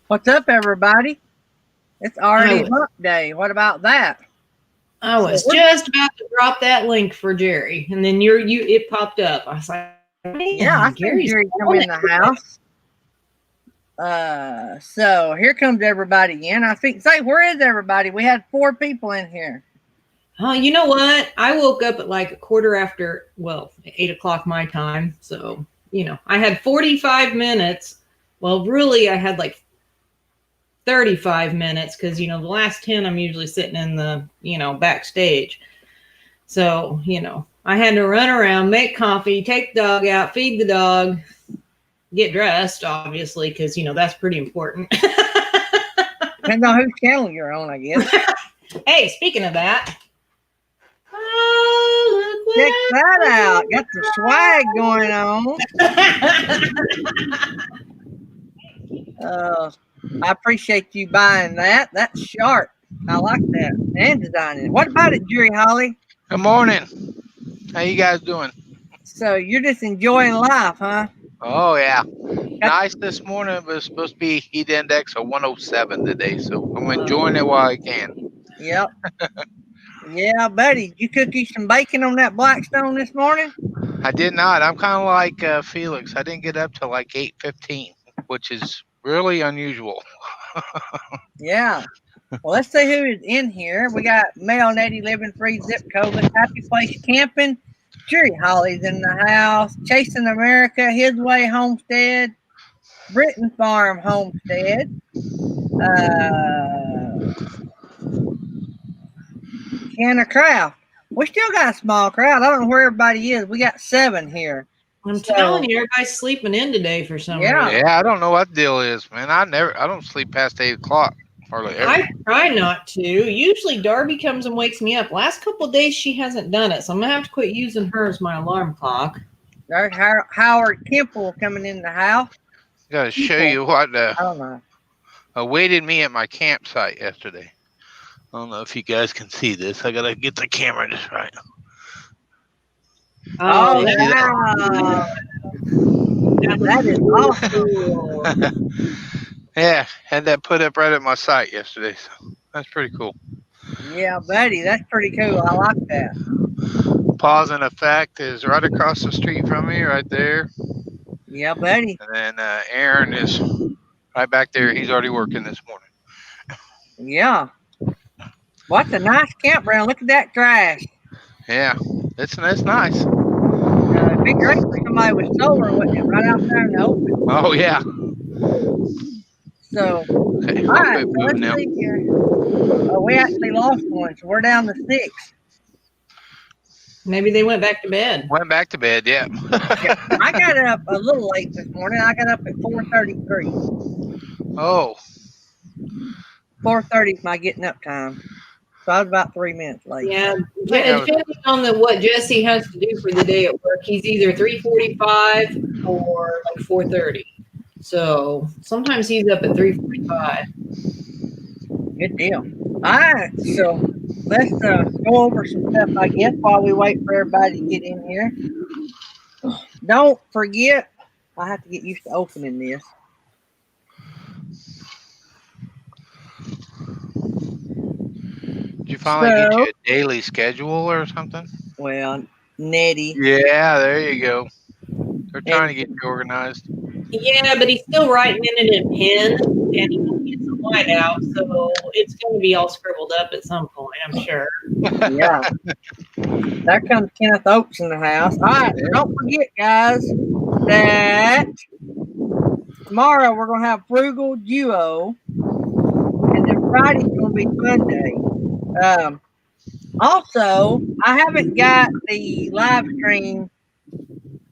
What's up, everybody? It's I already was, hump day. What about that? I So was we're just about to drop that link for Jerry, and then it popped up. I was like, man, yeah, I Gary's seen Jerry on come in the it. house. So here comes everybody again. I think say where is everybody? We had 4 people in here. Oh, you know what? I woke up at like a quarter after, 8 o'clock my time. So, I had 45 minutes. Well, really, I had like 35 minutes because, the last 10 I'm usually sitting in the, backstage. So, I had to run around, make coffee, take the dog out, feed the dog, get dressed, obviously, because, that's pretty important. Depends on whose channel you're on, I guess. Hey, speaking of that, oh, look Check that out. what Got the swag going on. Uh, I appreciate you buying that. That's sharp. I like that. And designing it. What about it, Jerry Holly? Good morning. How you guys doing? So you're just enjoying life, huh? Oh yeah, Got, nice this morning, but it's supposed to be heat index of 107 today, so I'm enjoying it while I can. yep. Yeah, buddy. You cook you some bacon on that Blackstone this morning? I did not. I'm kind of like Felix. I didn't get up till like 8:15, which is really unusual. Yeah. Well, let's see who is in here. We got Male Nettie living free zip code. Happy Place Camping. Jerry Holly's in the house. Chasing America, His Way Homestead, Britain Farm Homestead. Canna Craft. We still got a small crowd. I don't know where everybody is. We got 7 here. I'm telling you, everybody's sleeping in today for some reason. Yeah, I don't know what the deal is, man. I don't sleep past 8 o'clock hardly ever. I try not to. Usually Darby comes and wakes me up. Last couple of days she hasn't done it, so I'm gonna have to quit using her as my alarm clock. There's Howard Temple coming in the house. Got to show you what I don't know. awaited me at my campsite yesterday. I don't know if you guys can see this. I gotta get the camera just right. Oh, wow. That is awesome. Yeah, had that put up right at my site yesterday, so that's pretty cool. Yeah, buddy, that's pretty cool. I like that. Pause and Effect is right across the street from me, right there. Yeah, buddy. And then Aaron is right back there. He's already working this morning. Yeah. What's a nice campground? Look at that trash. Yeah, it's nice. It'd be great for somebody with solar, wouldn't it? Right out there in the open. Oh yeah. So, Okay, all right. So let's see here. We actually lost one, so we're down to 6. Maybe they went back to bed. Went back to bed, yeah. I got up a little late this morning. I got up at 4:33. Oh. 4:30 is my getting up time. So I was about 3 minutes late. Yeah, depending on what Jesse has to do for the day at work, he's either 3:45 or like 4:30. So sometimes he's up at 3:45. Good deal. All right, so let's go over some stuff, I guess, while we wait for everybody to get in here. Don't forget, I have to get used to opening this. Did you finally get you a daily schedule or something? Well, Nettie. Yeah, there you go. They're trying to get you organized. Yeah, but he's still writing in it in pen, and he won't get some white out, so it's going to be all scribbled up at some point, I'm sure. Yeah. There comes Kenneth Oaks in the house. All right, don't forget, guys, that tomorrow we're going to have Frugal Duo, and then Friday's going to be Fun Day. Also, I haven't got the live stream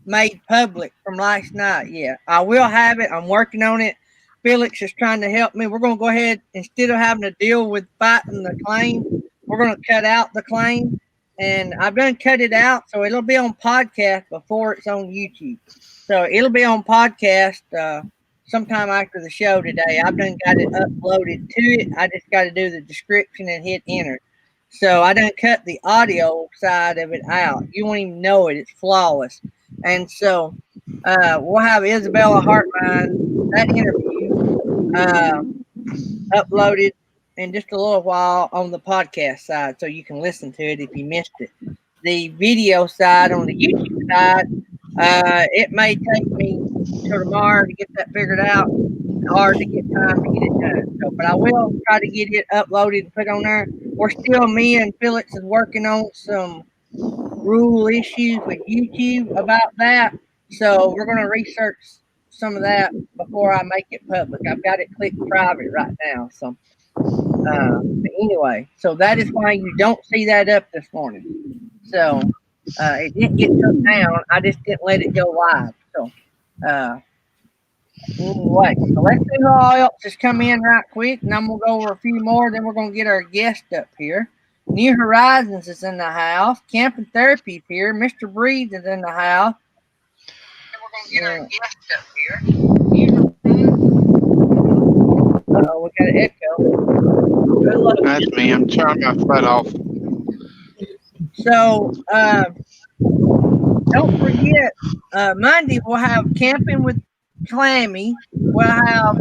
made public from last night yet. I will have it. I'm working on it. Felix is trying to help me. We're going to go ahead, instead of having to deal with fighting the claim, we're going to cut out the claim. And I've done cut it out, so it'll be on podcast before it's on YouTube. So it'll be on podcast sometime after the show today. I've done got it uploaded to it. I just got to do the description and hit enter. So I done cut the audio side of it out. You won't even know it. It's flawless. And so we'll have Isabella Hartline, that interview. uploaded in just a little while on the podcast side, so you can listen to it if you missed it. The video side on the YouTube side, it may take me till tomorrow to get that figured out, or to get time to get it done. So, but I will try to get it uploaded and put on there. We're still, me and Felix is working on some rule issues with YouTube about that. So we're going to research some of that before I make it public. I've got it clicked private right now. So but anyway, so that is why you don't see that up this morning. So it didn't get took down. I just didn't let it go live. So anyway, so let's see who all else has come in right quick, and I'm gonna go over a few more. Then we're gonna get our guest up here. New Horizons is in the house. Camping Therapy is here. Mr. Breeds is in the house. And we're gonna get our guest up here. We got an echo. That's me. I'm turning my foot off. So don't forget, Monday we'll have Camping with Clammy. We'll have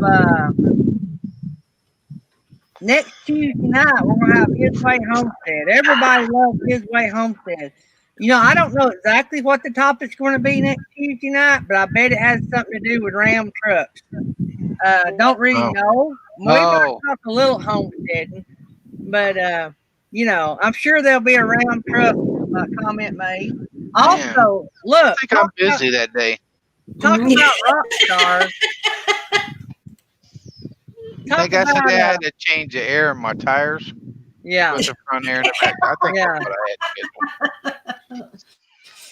next Tuesday night we're gonna have His Way Homestead. Everybody loves His Way Homestead. You know, I don't know exactly what the topic's going to be next Tuesday night, but I bet it has something to do with Ram trucks. Don't really know. We might talk a little homesteading, but you know, I'm sure there'll be a Ram truck comment made. Also, look, I think I'm busy that day. Talk about rock stars. I think I said I had to change the air in my tires. Yeah. With the front air and the back. I think that's what I had scheduled.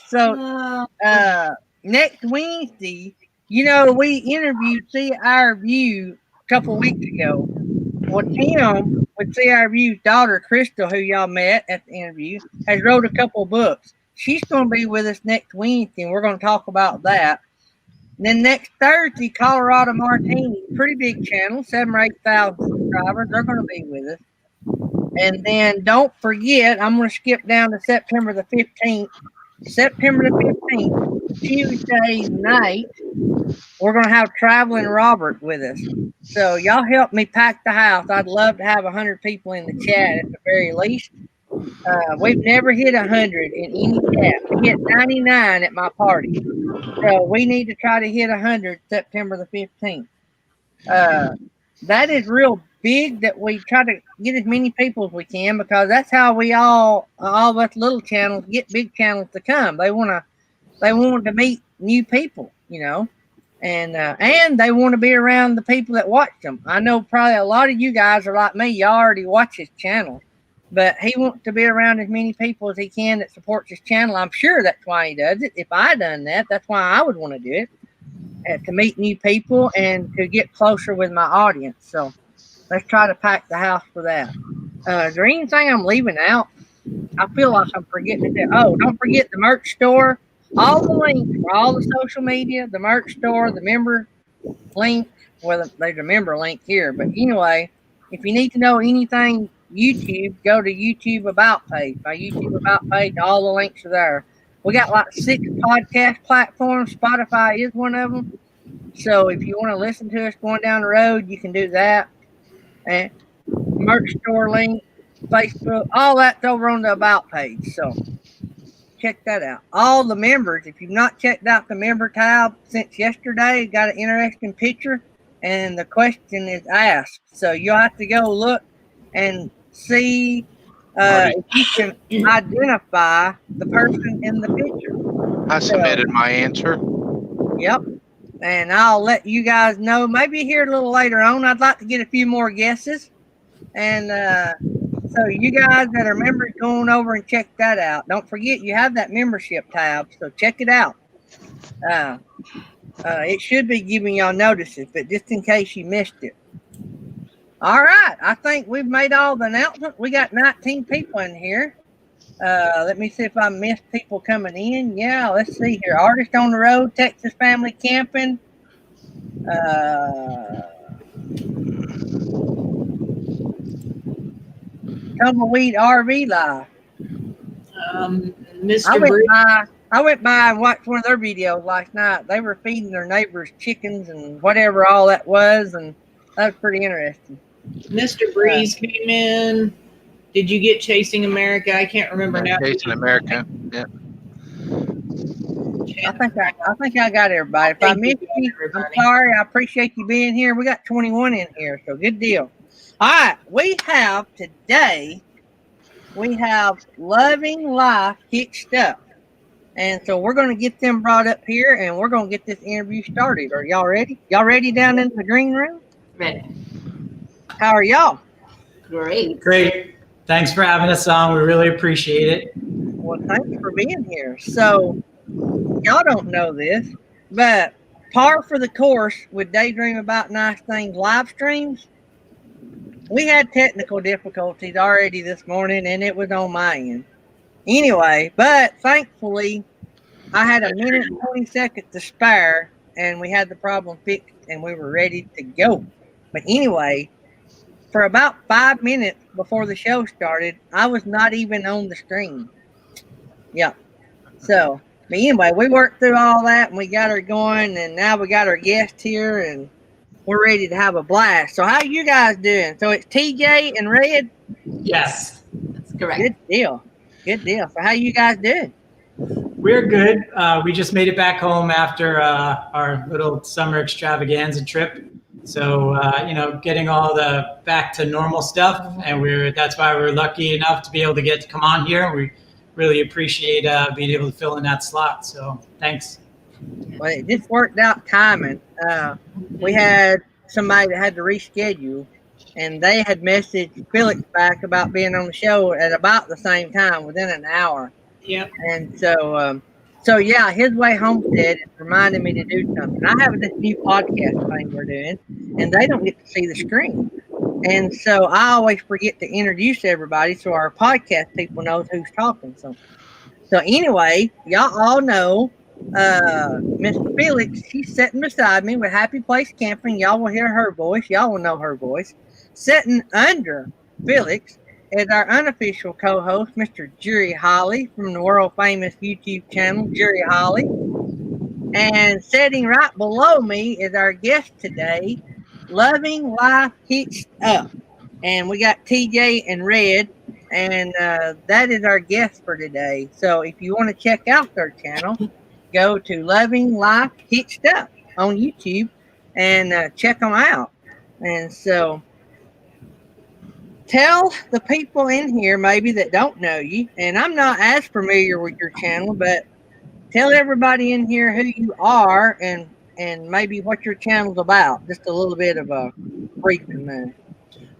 So next Wednesday, you know, we interviewed CR View a couple weeks ago. Well, Tim with CR View's daughter, Crystal, who y'all met at the interview, has wrote a couple books. She's going to be with us next Wednesday, and we're going to talk about that. And then next Thursday, Colorado Martini, pretty big channel, 7,000 or 8,000 subscribers. They're going to be with us. And then don't forget, I'm going to skip down to September the 15th. September the 15th, Tuesday night, we're going to have Traveling Robert with us. So y'all help me pack the house. I'd love to have 100 people in the chat at the very least. We've never hit 100 in any chat. We hit 99 at my party. So we need to try to hit 100 September the 15th. That is real big that we try to get as many people as we can, because that's how we all of us little channels get big channels to come. They want to meet new people, you know, and they want to be around the people that watch them. I know probably a lot of you guys are like me. Y'all already watch his channel, but he wants to be around as many people as he can that supports his channel. I'm sure that's why he does it. If I done that, that's why I would want to do it. To meet new people and to get closer with my audience. So let's try to pack the house for that. Is there anything I'm leaving out? I feel like I'm forgetting it. Oh, don't forget the merch store. All the links for all the social media, the merch store, the member link. Well, there's a member link here. But anyway, if you need to know anything YouTube, go to YouTube About page. My YouTube About page, all the links are there. We got like 6 podcast platforms. Spotify is one of them. So if you want to listen to us going down the road, you can do that. And merch store link, Facebook, all that's over on the About page. So check that out. All the members, if you've not checked out the member tab since yesterday, got an interesting picture and the question is asked. So you'll have to go look and see if you can identify the person in the picture. I submitted my answer. Yep. And I'll let you guys know, maybe here a little later on. I'd like to get a few more guesses. And so you guys that are members, go on over and check that out. Don't forget, you have that membership tab, so check it out. It should be giving y'all notices, but just in case you missed it. All right, I think we've made all the announcements. We got 19 people in here. Let me see if I missed people coming in. Yeah, let's see here. Artist on the Road, Texas Family Camping. Tumbleweed RV Live. I went by and watched one of their videos last night. They were feeding their neighbors chickens and whatever all that was, and That was pretty interesting. Mr. Breeze came in. Did you get Chasing America? I can't remember now. Chasing America. Yeah. I think I got everybody. If I missed you, I'm sorry. I appreciate you being here. We got 21 in here, so good deal. All right, we have Loving Life Hitched Up. And so we're going to get them brought up here, and we're going to get this interview started. Are y'all ready? Y'all ready down in the green room? Ready. How are y'all? Great. Great. Thanks for having us on. We really appreciate it. Well, thanks for being here. So, y'all don't know this, but par for the course with Daydream About Nice Things live streams, we had technical difficulties already this morning, and it was on my end. Anyway, but thankfully, I had a minute and 20 seconds to spare, and we had the problem fixed, and we were ready to go. But anyway, for about 5 minutes before the show started, I was not even on the screen. Yeah. So, but anyway, we worked through all that, and we got her going, and now we got our guest here, and we're ready to have a blast. So how you guys doing? So it's TJ and Red? Yes. That's correct. Good deal. Good deal. So how you guys doing? We're good. We just made it back home after our little summer extravaganza trip. So, getting all the back to normal stuff. And that's why we're lucky enough to be able to get to come on here. We really appreciate being able to fill in that slot. So thanks. Well, it just worked out timing. We had somebody that had to reschedule, and they had messaged Felix back about being on the show at about the same time, within an hour. Yep. And so yeah, his way homestead is reminding me to do something. I have this new podcast thing we're doing, and they don't get to see the screen. And so I always forget to introduce everybody so our podcast people knows who's talking. So anyway, y'all all know Miss Felix, she's sitting beside me with Happy Place Camping. Y'all will hear her voice. Y'all will know her voice. Sitting under Felix is our unofficial co-host, Mr. Jerry Holly from the world-famous YouTube channel, Jerry Holly. And sitting right below me is our guest today, Loving Life Hitched Up. And we got TJ and Red, and that is our guest for today. So if you want to check out their channel, go to Loving Life Hitched Up on YouTube and check them out. And so tell the people in here maybe that don't know you, and I'm not as familiar with your channel, but tell everybody in here who you are and maybe what your channel's about. Just a little bit of a briefing there.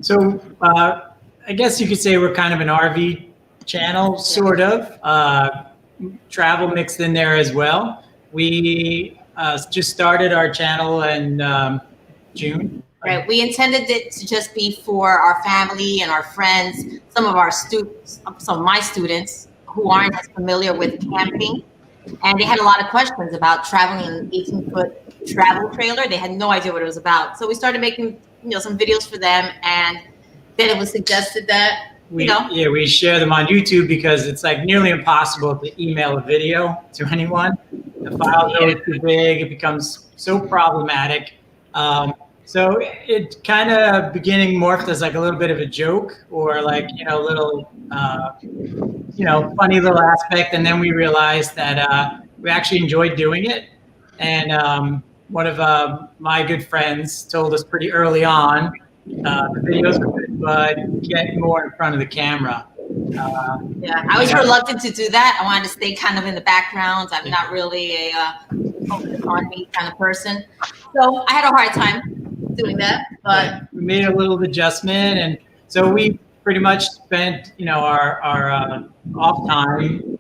So I guess you could say we're kind of an RV channel, sort of. Travel mixed in there as well. We just started our channel in June. Right. We intended it to just be for our family and our friends, some of our students, some of my students who aren't as familiar with camping. And they had a lot of questions about traveling in an 18-foot travel trailer. They had no idea what it was about. So we started making, some videos for them. And then it was suggested that, we share them on YouTube because it's like nearly impossible to email a video to anyone. The files are too big. It becomes so problematic. So it kind of beginning morphed as like a little bit of a joke or like, little, funny little aspect. And then we realized that we actually enjoyed doing it. And one of my good friends told us pretty early on, the videos were good, but get more in front of the camera. I was reluctant to do that. I wanted to stay kind of in the background. I'm not really a focus on me kind of person. So I had a hard time doing that, but we made a little adjustment, and so we pretty much spent our off time.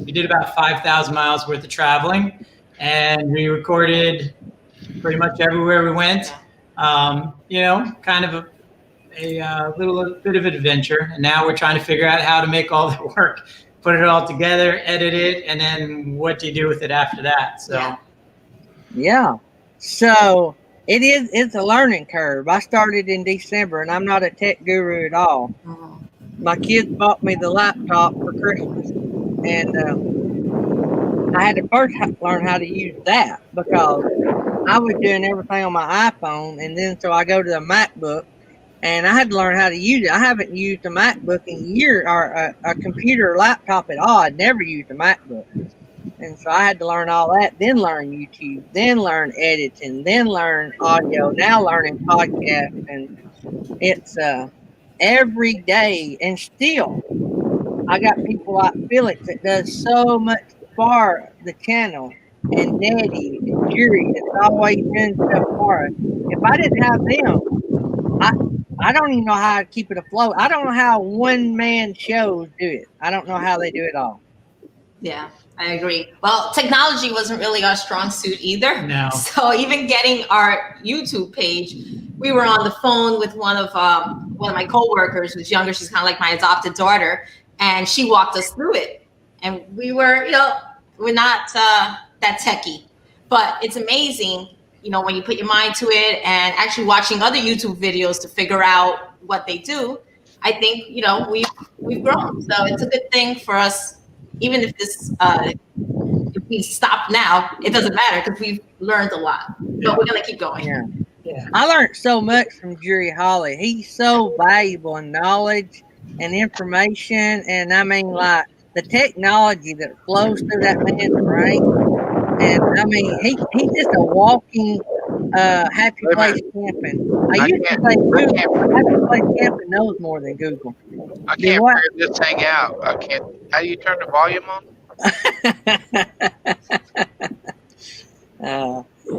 We did about 5,000 miles worth of traveling, and we recorded pretty much everywhere we went. Kind of a little bit of an adventure, and now we're trying to figure out how to make all that work, put it all together, edit it, and then what do you do with it after that? So so it's a learning curve. I started in December, and I'm not a tech guru at all. My kids bought me the laptop for Christmas, and I had to first learn how to use that because I was doing everything on my iPhone, and then so I go to the MacBook, and I had to learn how to use it. I haven't used a MacBook in years, or a computer or laptop at all. I'd never used a MacBook. And so I had to learn all that, then learn YouTube, then learn editing, then learn audio, now learning podcasts. And it's every day. And still, I got people like Felix that does so much for the channel, and Nettie and Jury that's always doing stuff for us. If I didn't have them, I don't even know how to keep it afloat. I don't know how one-man shows do it. I don't know how they do it all. Yeah, I agree. Well, technology wasn't really our strong suit either. No. So even getting our YouTube page, we were on the phone with one of my coworkers who's younger. She's kind of like my adopted daughter, and she walked us through it. And we were, we're not that techie, but it's amazing, when you put your mind to it and actually watching other YouTube videos to figure out what they do. I think, we've grown. So it's a good thing for us. Even if if we stop now, it doesn't matter because we've learned a lot. But we're gonna keep going. Yeah. I learned so much from Jerry Holly. He's so valuable in knowledge and information, and I mean, like the technology that flows through that man's brain. And I mean, he's just a walking happy place camping. I used to say Google. Happy place camping knows more than Google. I can't figure this thing out. I can't. How do you turn the volume on?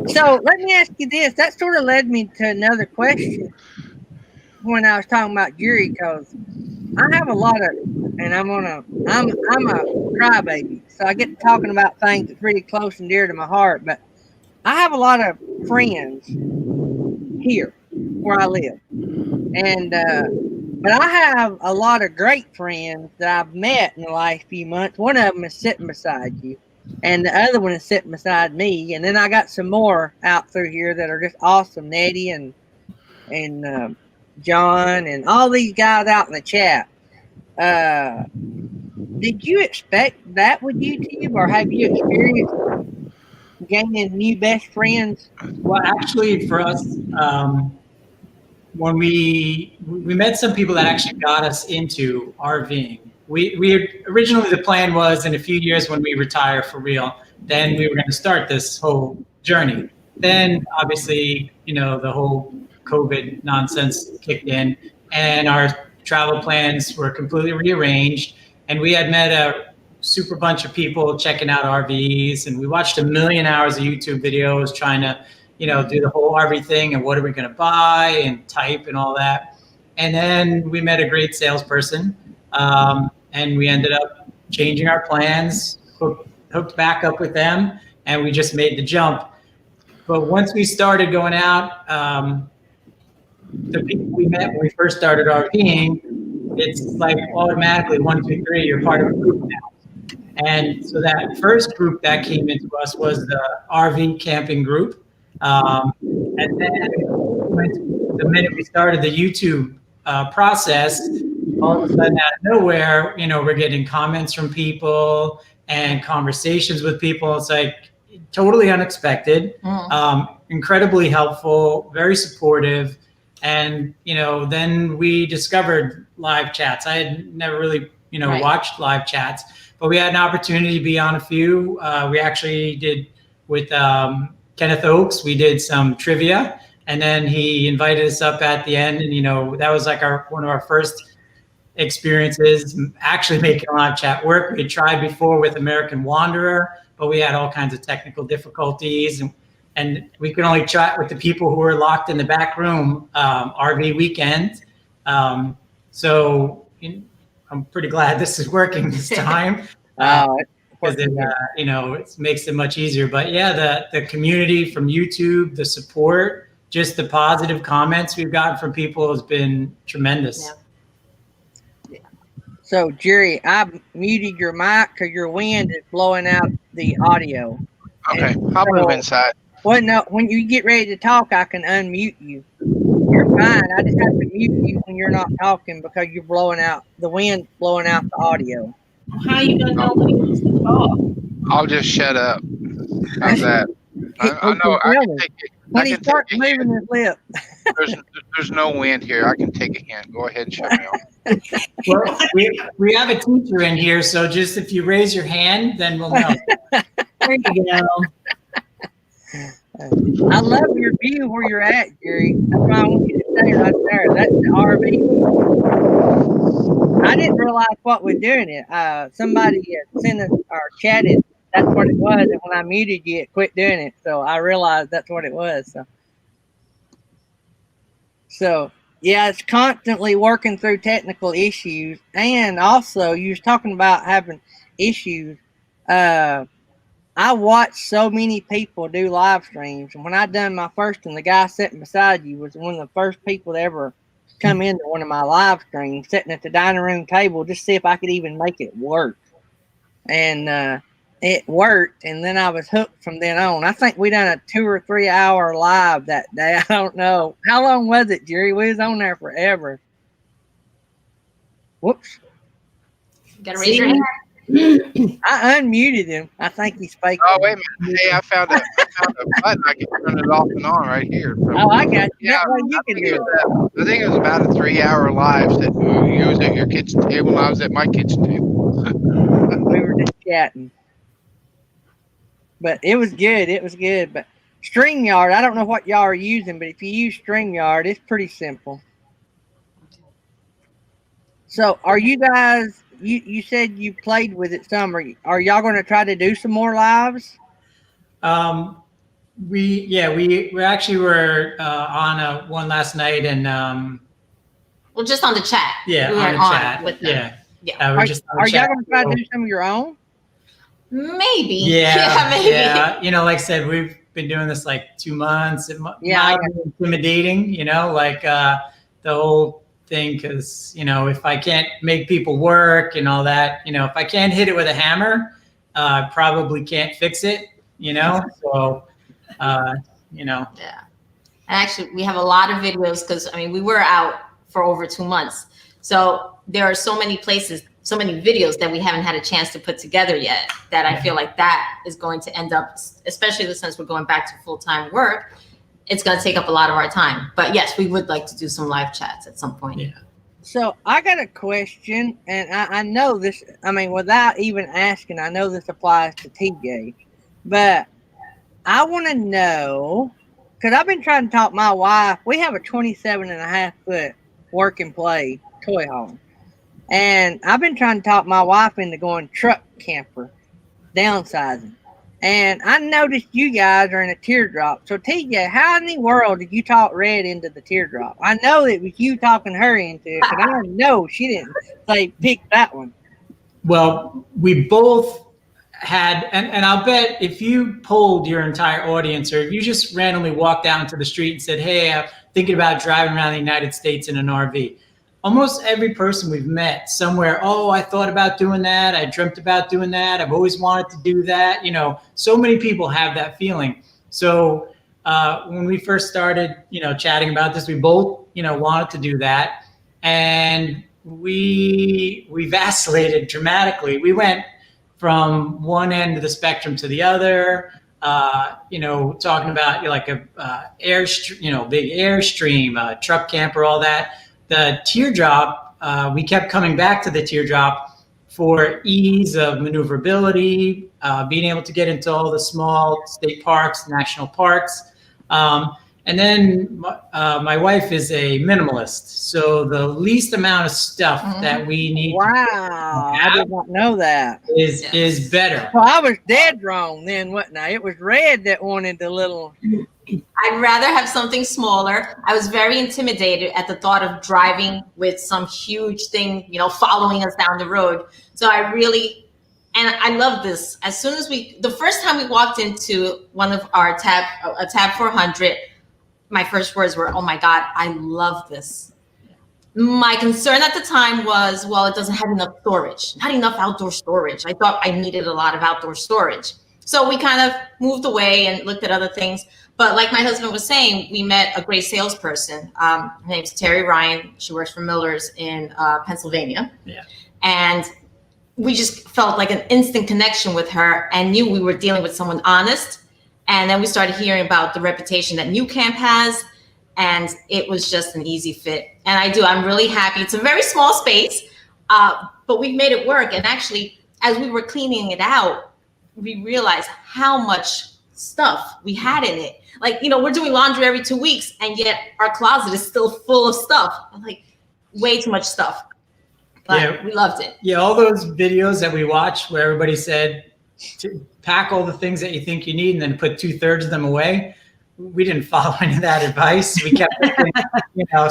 So let me ask you this. That sort of led me to another question when I was talking about Jerry, because I have a lot of, and I'm a crybaby, so I get to talking about things that's really close and dear to my heart. But I have a lot of friends here where I live, and but I have a lot of great friends that I've met in the last few months. One of them is sitting beside you, and the other one is sitting beside me. And then I got some more out through here that are just awesome. Nettie and John and all these guys out in the chat. Did you expect that with YouTube, or have you experienced gaining new best friends? Well, actually, for us, when we met some people that actually got us into RVing. We originally, the plan was in a few years when we retire for real, then we were going to start this whole journey. Then obviously, the whole COVID nonsense kicked in, and our travel plans were completely rearranged. And we had met a super bunch of people checking out RVs, and we watched 1 million hours of YouTube videos trying to, do the whole RV thing and what are we going to buy and type and all that. And then we met a great salesperson, and we ended up changing our plans, hooked back up with them, and we just made the jump. But once we started going out, the people we met when we first started RVing, it's like automatically 1, 2, 3, you're part of a group now. And so that first group that came into us was the RV camping group. And then the minute we started the YouTube process, all of a sudden out of nowhere, we're getting comments from people and conversations with people. It's like totally unexpected, incredibly helpful, very supportive. And, then we discovered live chats. I had never really, Right. watched live chats, but we had an opportunity to be on a few. We actually did with Kenneth Oakes, we did some trivia, and then he invited us up at the end. And, that was like one of our first experiences actually making live chat work. We had tried before with American Wanderer, but we had all kinds of technical difficulties. And we could only chat with the people who were locked in the back room, RV weekend. So I'm pretty glad this is working this time. Because it makes it much easier. But yeah, the community from YouTube, the support, just the positive comments we've gotten from people has been tremendous. Yeah. So Jerry, I've muted your mic because your wind is blowing out the audio. Okay, I'll move inside. Well, no, when you get ready to talk, I can unmute you. You're fine. I just have to mute you when you're not talking because you're blowing out the wind, blowing out the audio. How are you gonna know when he wants to talk? I'll just shut up. How's that? I know. I can take it. When I he can starts take a hint. moving his lip. There's no wind here. I can take a hint. Go ahead and shut me off. Well, we have a teacher in here, so just if you raise your hand, then we'll know. There you go. I love your view where you're at, Jerry. That's why I want you to stay right there. That's the RV. I didn't realize what was doing it. Somebody sent us or chatted. That's what it was. And when I muted you, it quit doing it. So I realized that's what it was. So yeah, it's constantly working through technical issues. And also, you was talking about having issues. I watched so many people do live streams, and when I done my first one, the guy sitting beside you was one of the first people to ever come into one of my live streams, sitting at the dining room table just to see if I could even make it work. And it worked, and then I was hooked from then on. I think we done a 2 or 3 hour live that day. I don't know. How long was it, Jerry? We was on there forever. Whoops. You gotta raise your hand. I unmuted him. I think he's fake. Oh, wait a minute. Hey, I found a button. I can turn it off and on right here. Oh, I got you. Yeah, That way you can do it. I think it was about a 3 hour live that you was at your kitchen table and I was at my kitchen table. We were just chatting. But it was good. It was good. But StreamYard, I don't know what y'all are using, but if you use StreamYard, it's pretty simple. So are you guys, you said you played with it some. Are y'all going to try to do some more lives? We actually were on one last night, and Well, just on the chat. yeah, We on weren't the chat. with them. Yeah. Are y'all going to try to do some of your own? Maybe. Yeah, maybe. yeah. You know, like I said, we've been doing this like 2 months. It might be intimidating, you know, like the whole thing, because, you know, if I can't make people work and all that, you know, if I can't hit it with a hammer, I probably can't fix it, you know. So, you know. Yeah. And actually, we have a lot of videos because, I mean, we were out for over 2 months. So there are so many places, so many videos that we haven't had a chance to put together yet, that I feel like that is going to end up, especially since we're going back to full-time work, it's going to take up a lot of our time. But yes, we would like to do some live chats at some point. Yeah. So I got a question, and I know this, I mean, without even asking, I know this applies to TJ, but I want to know, because I've been trying to talk my wife. We have a 27.5-foot work and play toy home. And I've been trying to talk my wife into going truck camper, downsizing. And I noticed you guys are in a teardrop. So TJ, how in the world did you talk Red into the teardrop? I know it was you talking her into it, but I know she didn't say pick that one. Well, we both had, and I'll bet if you polled your entire audience, or if you just randomly walked out into the street and said, hey, I'm thinking about driving around the United States in an RV, almost every person we've met somewhere, oh, I thought about doing that. I dreamt about doing that. I've always wanted to do that. You know, so many people have that feeling. So when we first started, you know, chatting about this, we both, you know, wanted to do that. And we vacillated dramatically. We went from one end of the spectrum to the other, you know, talking about like a big Airstream, truck camper, all that. The teardrop, we kept coming back to the teardrop for ease of maneuverability, being able to get into all the small state parks, national parks. And then my wife is a minimalist. So the least amount of stuff that we need I did not know that. is better. Well, I was dead wrong then, wasn't I? It was Red that wanted the little... I'd rather have something smaller. I was very intimidated at the thought of driving with some huge thing, you know, following us down the road. So I really, and I love this. As soon as the first time we walked into one of our Tab 400, my first words were, oh my God, I love this. My concern at the time was, well, it doesn't have enough storage, not enough outdoor storage. I thought I needed a lot of outdoor storage. So we kind of moved away and looked at other things. But like my husband was saying, we met a great salesperson. Her name's Terry Ryan. She works for Miller's in Pennsylvania. Yeah. And we just felt like an instant connection with her and knew we were dealing with someone honest And then we started hearing about the reputation that New Camp has, and it was just an easy fit. And I'm really happy. It's a very small space, but we've made it work. And actually, as we were cleaning it out, we realized how much stuff we had in it. Like, we're doing laundry every 2 weeks, and yet our closet is still full of stuff. I'm like, way too much stuff. But we loved it. Yeah, all those videos that we watched where everybody said to pack all the things that you think you need and then put 2/3 of them away. We didn't follow any of that advice. We kept,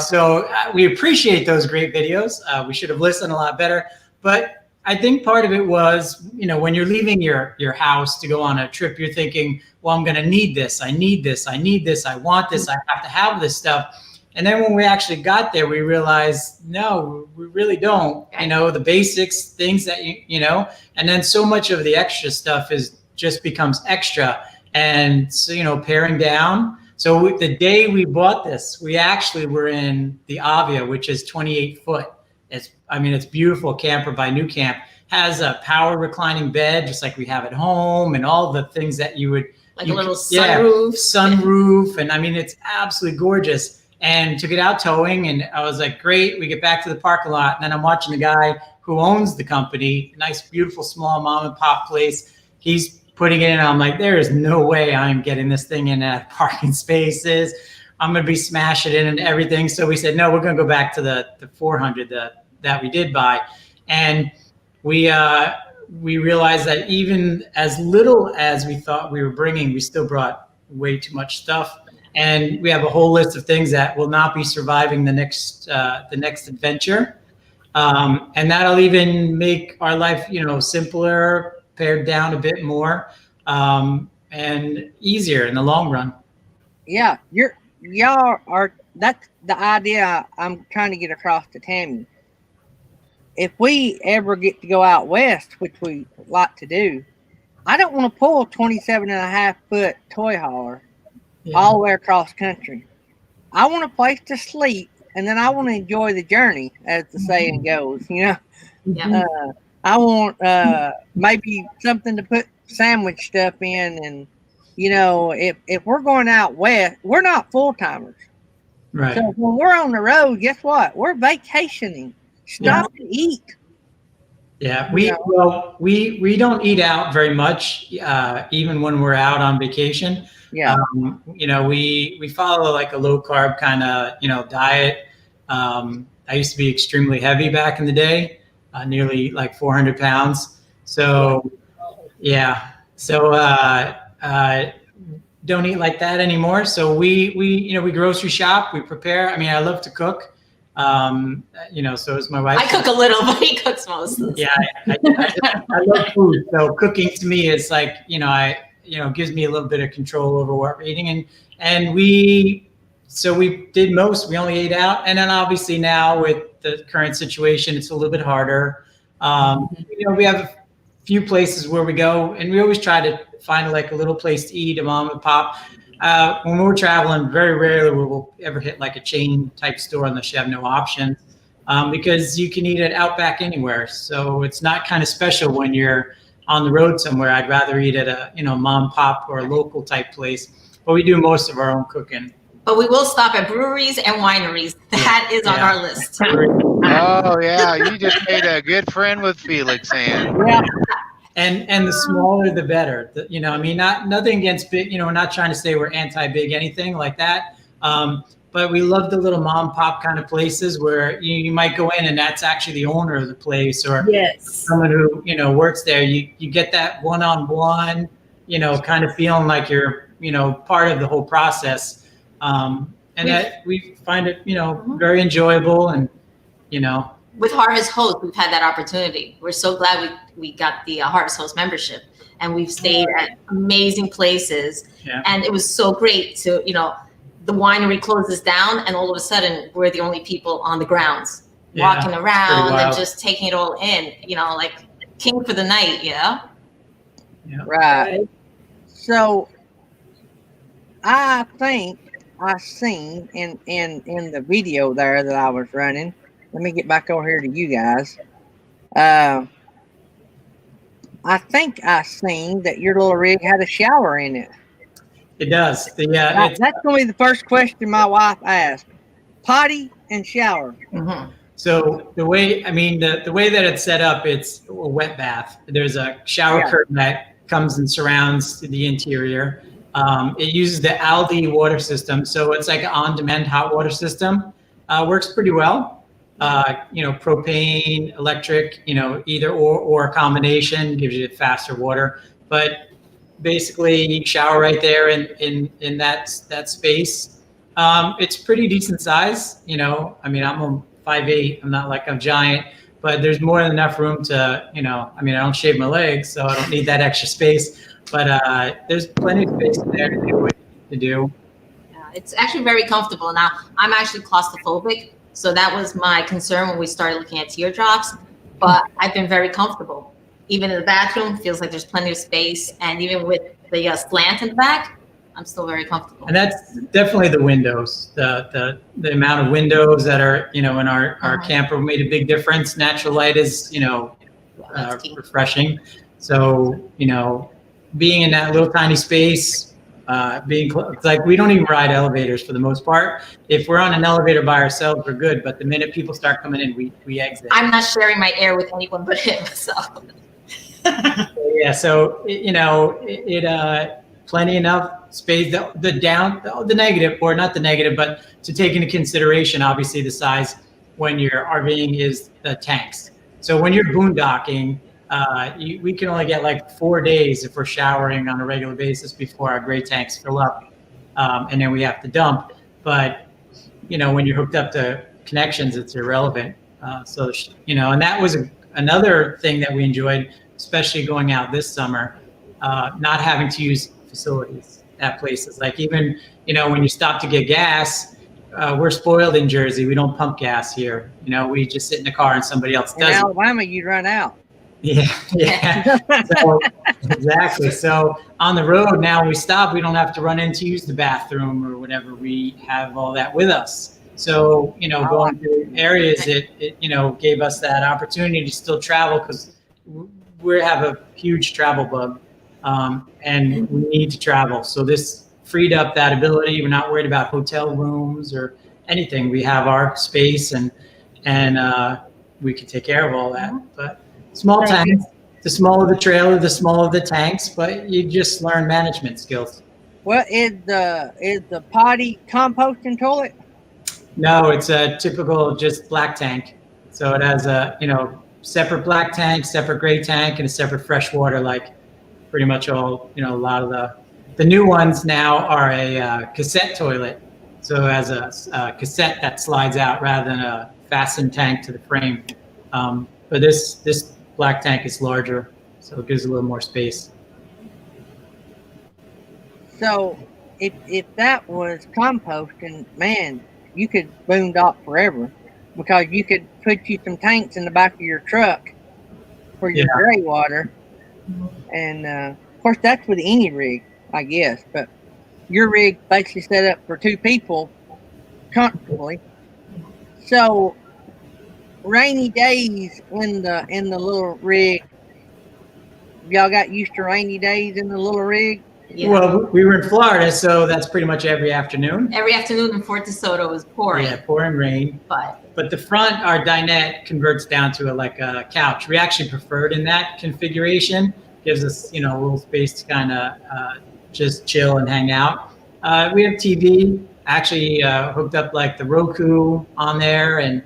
so we appreciate those great videos. We should have listened a lot better. But I think part of it was, when you're leaving your house to go on a trip, you're thinking, well, I'm going to need this. I need this. I need this. I want this. I have to have this stuff. And then when we actually got there, we realized, no, we really don't. The basics, things that, and then so much of the extra stuff just becomes extra. And so, paring down. So the day we bought this, we actually were in the Avia, which is 28 foot. It's beautiful camper by New Camp. Has a power reclining bed, just like we have at home, and all the things that you would a little sunroof. Sunroof, and it's absolutely gorgeous. And took it out towing, and I was like, great. We get back to the parking lot, and then I'm watching the guy who owns the company, nice, beautiful, small mom and pop place. He's putting it in. I'm like, there is no way I'm getting this thing in parking spaces. I'm going to be smashing it and everything. So we said, no, we're going to go back to the 400 that we did buy. And we realized that even as little as we thought we were bringing, we still brought way too much stuff. And we have a whole list of things that will not be surviving the next adventure. And that'll even make our life, simpler, pared down a bit more, and easier in the long run. Yeah, y'all are. That's the idea I'm trying to get across to Tammy. If we ever get to go out west, which we like to do, I don't want to pull a 27.5-foot toy hauler all the way across country. I want a place to sleep, and then I want to enjoy the journey, as the saying goes. Yeah. I want maybe something to put sandwich stuff in, and if we're going out west, we're not full timers. Right. So when we're on the road, guess what? We're vacationing. Stop to eat. Yeah, we don't eat out very much, even when we're out on vacation. Yeah. We follow like a low carb kind of diet. I used to be extremely heavy back in the day, nearly like 400 pounds. So don't eat like that anymore. So we grocery shop, we prepare. I love to cook. So is my wife. I cook a little, but he cooks most of the time. I love food. So cooking to me is like, gives me a little bit of control over what we're eating. And we did most, we only ate out. And then obviously now with the current situation, it's a little bit harder. We have a few places where we go, and we always try to find like a little place to eat, a mom and pop. When we're traveling, very rarely will we ever hit like a chain type store unless you have no option, because you can eat at Outback anywhere. So it's not kind of special when you're on the road somewhere. I'd rather eat at a mom pop or a local type place, but we do most of our own cooking. But we will stop at breweries and wineries. That is on our list. Oh yeah, you just made a good friend with Felix, Ann. Yeah. And the smaller the better. Nothing against big. We're not trying to say we're anti-big anything like that. But we love the little mom pop kind of places where you might go in and that's actually the owner of the place, or someone who works there. You get that one-on-one, kind of feeling like you're part of the whole process. That we find it very enjoyable, and with Harvest Host, we've had that opportunity. We're so glad we got the Harvest Host membership, and we've stayed at amazing places. Yeah. And it was so great to, the winery closes down, and all of a sudden we're the only people on the grounds walking around and just taking it all in, like king for the night, Yeah. Right. So I think I seen in the video there that I was running. Let me get back over here to you guys. I think I seen that your little rig had a shower in it. It does. That's going to be the first question my wife asked. Potty and shower. Mhm. So the way that it's set up, it's a wet bath. There's a shower curtain that comes and surrounds the interior. It uses the Aldi water system, so it's like an on-demand hot water system. Works pretty well. Propane, electric, either or a combination gives you faster water. But basically, you shower right there in that space. It's pretty decent size. I'm 5'8". I'm not like a giant, but there's more than enough room to, I don't shave my legs, so I don't need that extra space. But there's plenty of space in there to do what you need to do. It's actually very comfortable. Now, I'm actually claustrophobic, so that was my concern when we started looking at teardrops, but I've been very comfortable. Even in the bathroom, feels like there's plenty of space, and even with the slant in the back, I'm still very comfortable. And that's definitely the windows. The amount of windows that are, in our camper made a big difference. Natural light is, refreshing. So, being in that little tiny space, it's like we don't even ride elevators for the most part. If we're on an elevator by ourselves, we're good. But the minute people start coming in, we exit. I'm not sharing my air with anyone but him. So. So plenty enough space. The negative, or not the negative, but to take into consideration, obviously the size when you're RVing is the tanks. So when you're boondocking, we can only get like 4 days if we're showering on a regular basis before our gray tanks fill up, and then we have to dump. But when you're hooked up to connections, it's irrelevant. And that was another thing that we enjoyed, especially going out this summer, not having to use facilities at places. Like even, when you stop to get gas, we're spoiled in Jersey. We don't pump gas here. We just sit in the car and somebody else does it. In Alabama, you run out. Yeah. So, exactly. So on the road now, we stop. We don't have to run in to use the bathroom or whatever. We have all that with us. So, going to areas, it gave us that opportunity to still travel because we have a huge travel bug, and we need to travel. So this freed up that ability. We're not worried about hotel rooms or anything. We have our space, and we can take care of all that. But small tanks, the smaller the trailer, the smaller the tanks, but you just learn management skills. Well, is the potty composting toilet? No, it's a typical just black tank. So it has a, separate black tank, separate gray tank, and a separate fresh water, like pretty much all, a lot of the new ones now are a cassette toilet. So it has a cassette that slides out rather than a fastened tank to the frame. But this black tank is larger, so it gives a little more space. So if that was composting, man, you could boondock forever, because you could put you some tanks in the back of your truck for your gray water. And of course, that's with any rig, I guess. But your rig basically set up for 2 people comfortably. So rainy days in the little rig, y'all got used to rainy days in the little rig? Yeah. Well, we were in Florida, so that's pretty much every afternoon. Every afternoon in Fort DeSoto was pouring. Yeah, pouring rain. But the front, our dinette converts down to like a couch. We actually preferred in that configuration. Gives us, a little space to kind of just chill and hang out. We have TV, actually hooked up like the Roku on there, and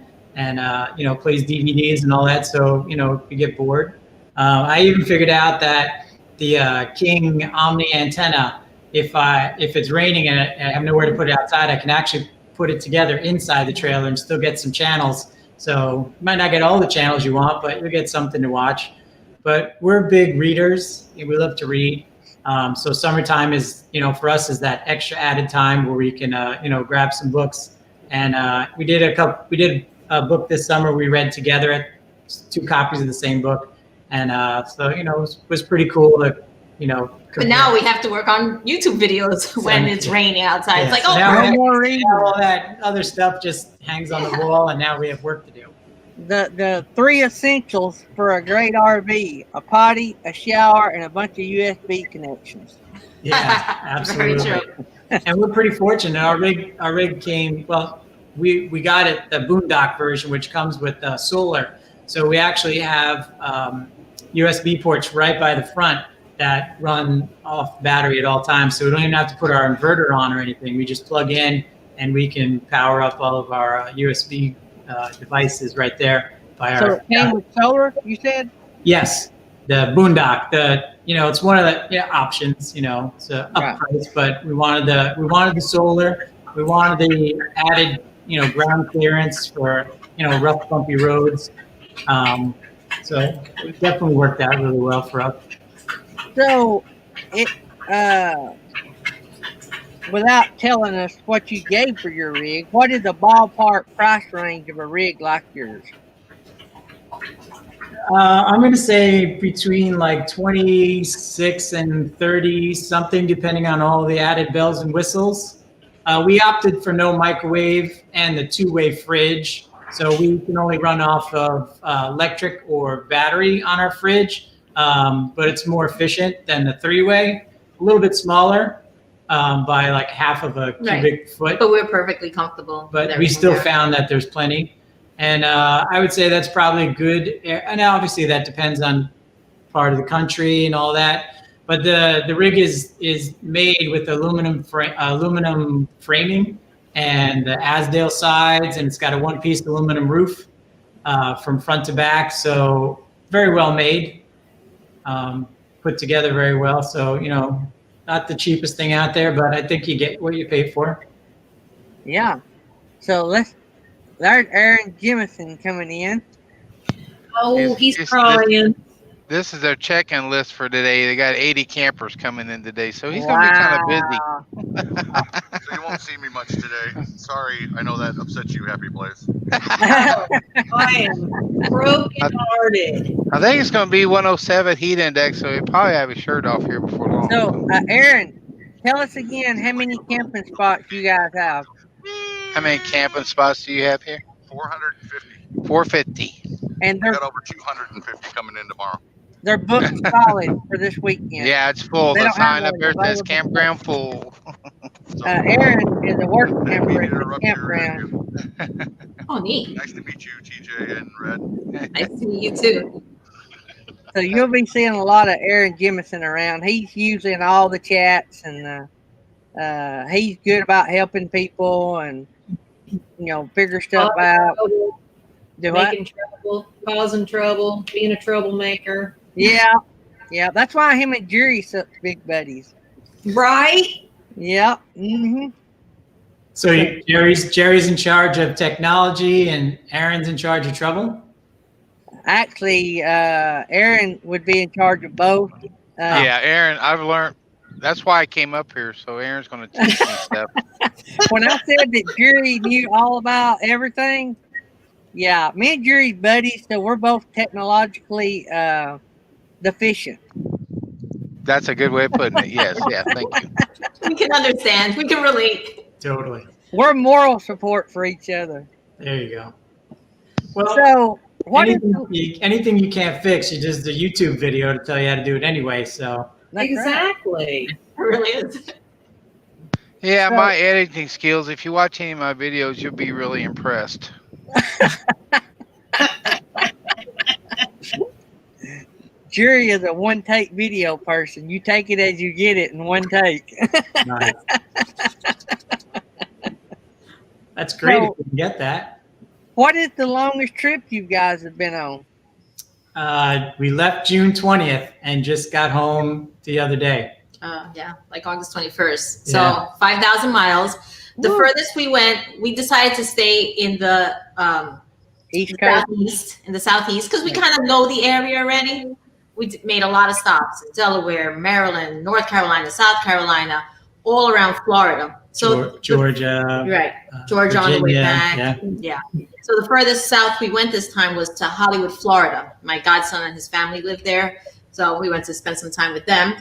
plays DVDs and all that. So, if you get bored. I even figured out that the King Omni antenna, if it's raining and I have nowhere to put it outside, I can actually put it together inside the trailer and still get some channels. So you might not get all the channels you want, but you'll get something to watch. But we're big readers. We love to read. So summertime is, for us, is that extra added time where we can, grab some books. And we did a book this summer we read together, 2 copies of the same book. And so, it was pretty cool to, But now we have to work on YouTube videos when it's raining outside. Yeah. It's like, so more all that other stuff just hangs on the wall, and now we have work to do. The 3 essentials for a great RV: a potty, a shower, and a bunch of USB connections. Yeah, absolutely. Very true. And we're pretty fortunate. Our rig came, well, we got it, the Boondock version, which comes with solar. So we actually have USB ports right by the front that run off battery at all times. So we don't even have to put our inverter on or anything. We just plug in and we can power up all of our USB devices right there by So our. it came with solar, you said? Yes, the Boondock. It's one of the options. It's a up Right. price, but we wanted the solar. We wanted the added ground clearance for rough bumpy roads. So it definitely worked out really well for us. So it without telling us what you gave for your rig, what is the ballpark price range of a rig like yours? I'm going to say between like 26 and 30 something, depending on all the added bells and whistles. We opted for no microwave and the two-way fridge. So we can only run off of electric or battery on our fridge, but it's more efficient than the three-way. A little bit smaller by like half of a cubic foot. But we're perfectly comfortable. But we still found that there's plenty. And I would say that's probably good. And obviously that depends on part of the country and all that. But the rig is made with aluminum framing and the Asdale sides, and it's got a one-piece aluminum roof from front to back. So very well made, put together very well. So not the cheapest thing out there, but I think you get what you pay for. Yeah. So there's Aaron Jemison coming in. Oh, he's crying. This is their check-in list for today. They got 80 campers coming in today, so he's going to be kind of busy. So you won't see me much today. Sorry, I know that upsets you, Happy Place. I am broken-hearted. I think it's going to be 107 heat index, so he'll probably have his shirt off here before long. So, Aaron, tell us again how many camping spots you guys have. How many camping spots do you have here? 450. 450. And We got over 250 coming in tomorrow. they're booked solid for this weekend. Yeah, it's full. They The don't have sign up one there says available. campground full. So, Aaron is a work didn't member mean to at the interrupt your campground. interview. Oh, neat. Nice to meet you, TJ and Red. Nice to meet you too. So you'll be seeing a lot of Aaron Jemison around. He's usually in all the chats, and he's good about helping people and figure stuff out. Do what? Making trouble, causing trouble, being a troublemaker. Yeah. That's why him and Jerry's such big buddies. Right? Yeah. Mm-hmm. So Jerry's in charge of technology and Aaron's in charge of trouble? Actually, Aaron would be in charge of both. Yeah, Aaron, I've learned. That's why I came up here. So Aaron's going to teach me stuff. When I said that Jerry knew all about everything, yeah, me and Jerry's buddies, so we're both technologically deficient. That's a good way of putting it. Yes, yeah, thank you. We can understand. We can relate. Totally. We're moral support for each other. There you go. Well, So, what is anything you can't fix, you just do a YouTube video to tell you how to do it anyway. So that's right. Exactly. It really is. Yeah, So- my editing skills, if you watch any of my videos, you'll be really impressed. Jerry is a one-take video person. You take it as you get it in one take. nice. That's great So- if you can get that. What is the longest trip you guys have been on? We left June 20th and just got home the other day. Yeah, like August 21st. So Yeah. 5,000 miles. The Woo. furthest we went, we decided to stay in the East Coast? southeast because we kind of know the area already. We made a lot of stops in Delaware, Maryland, North Carolina, South Carolina, all around Florida. So Georgia, right, Georgia on the way Virginia, back. Yeah. So the furthest south we went this time was to Hollywood, Florida. My godson and his family lived there, so we went to spend some time with them.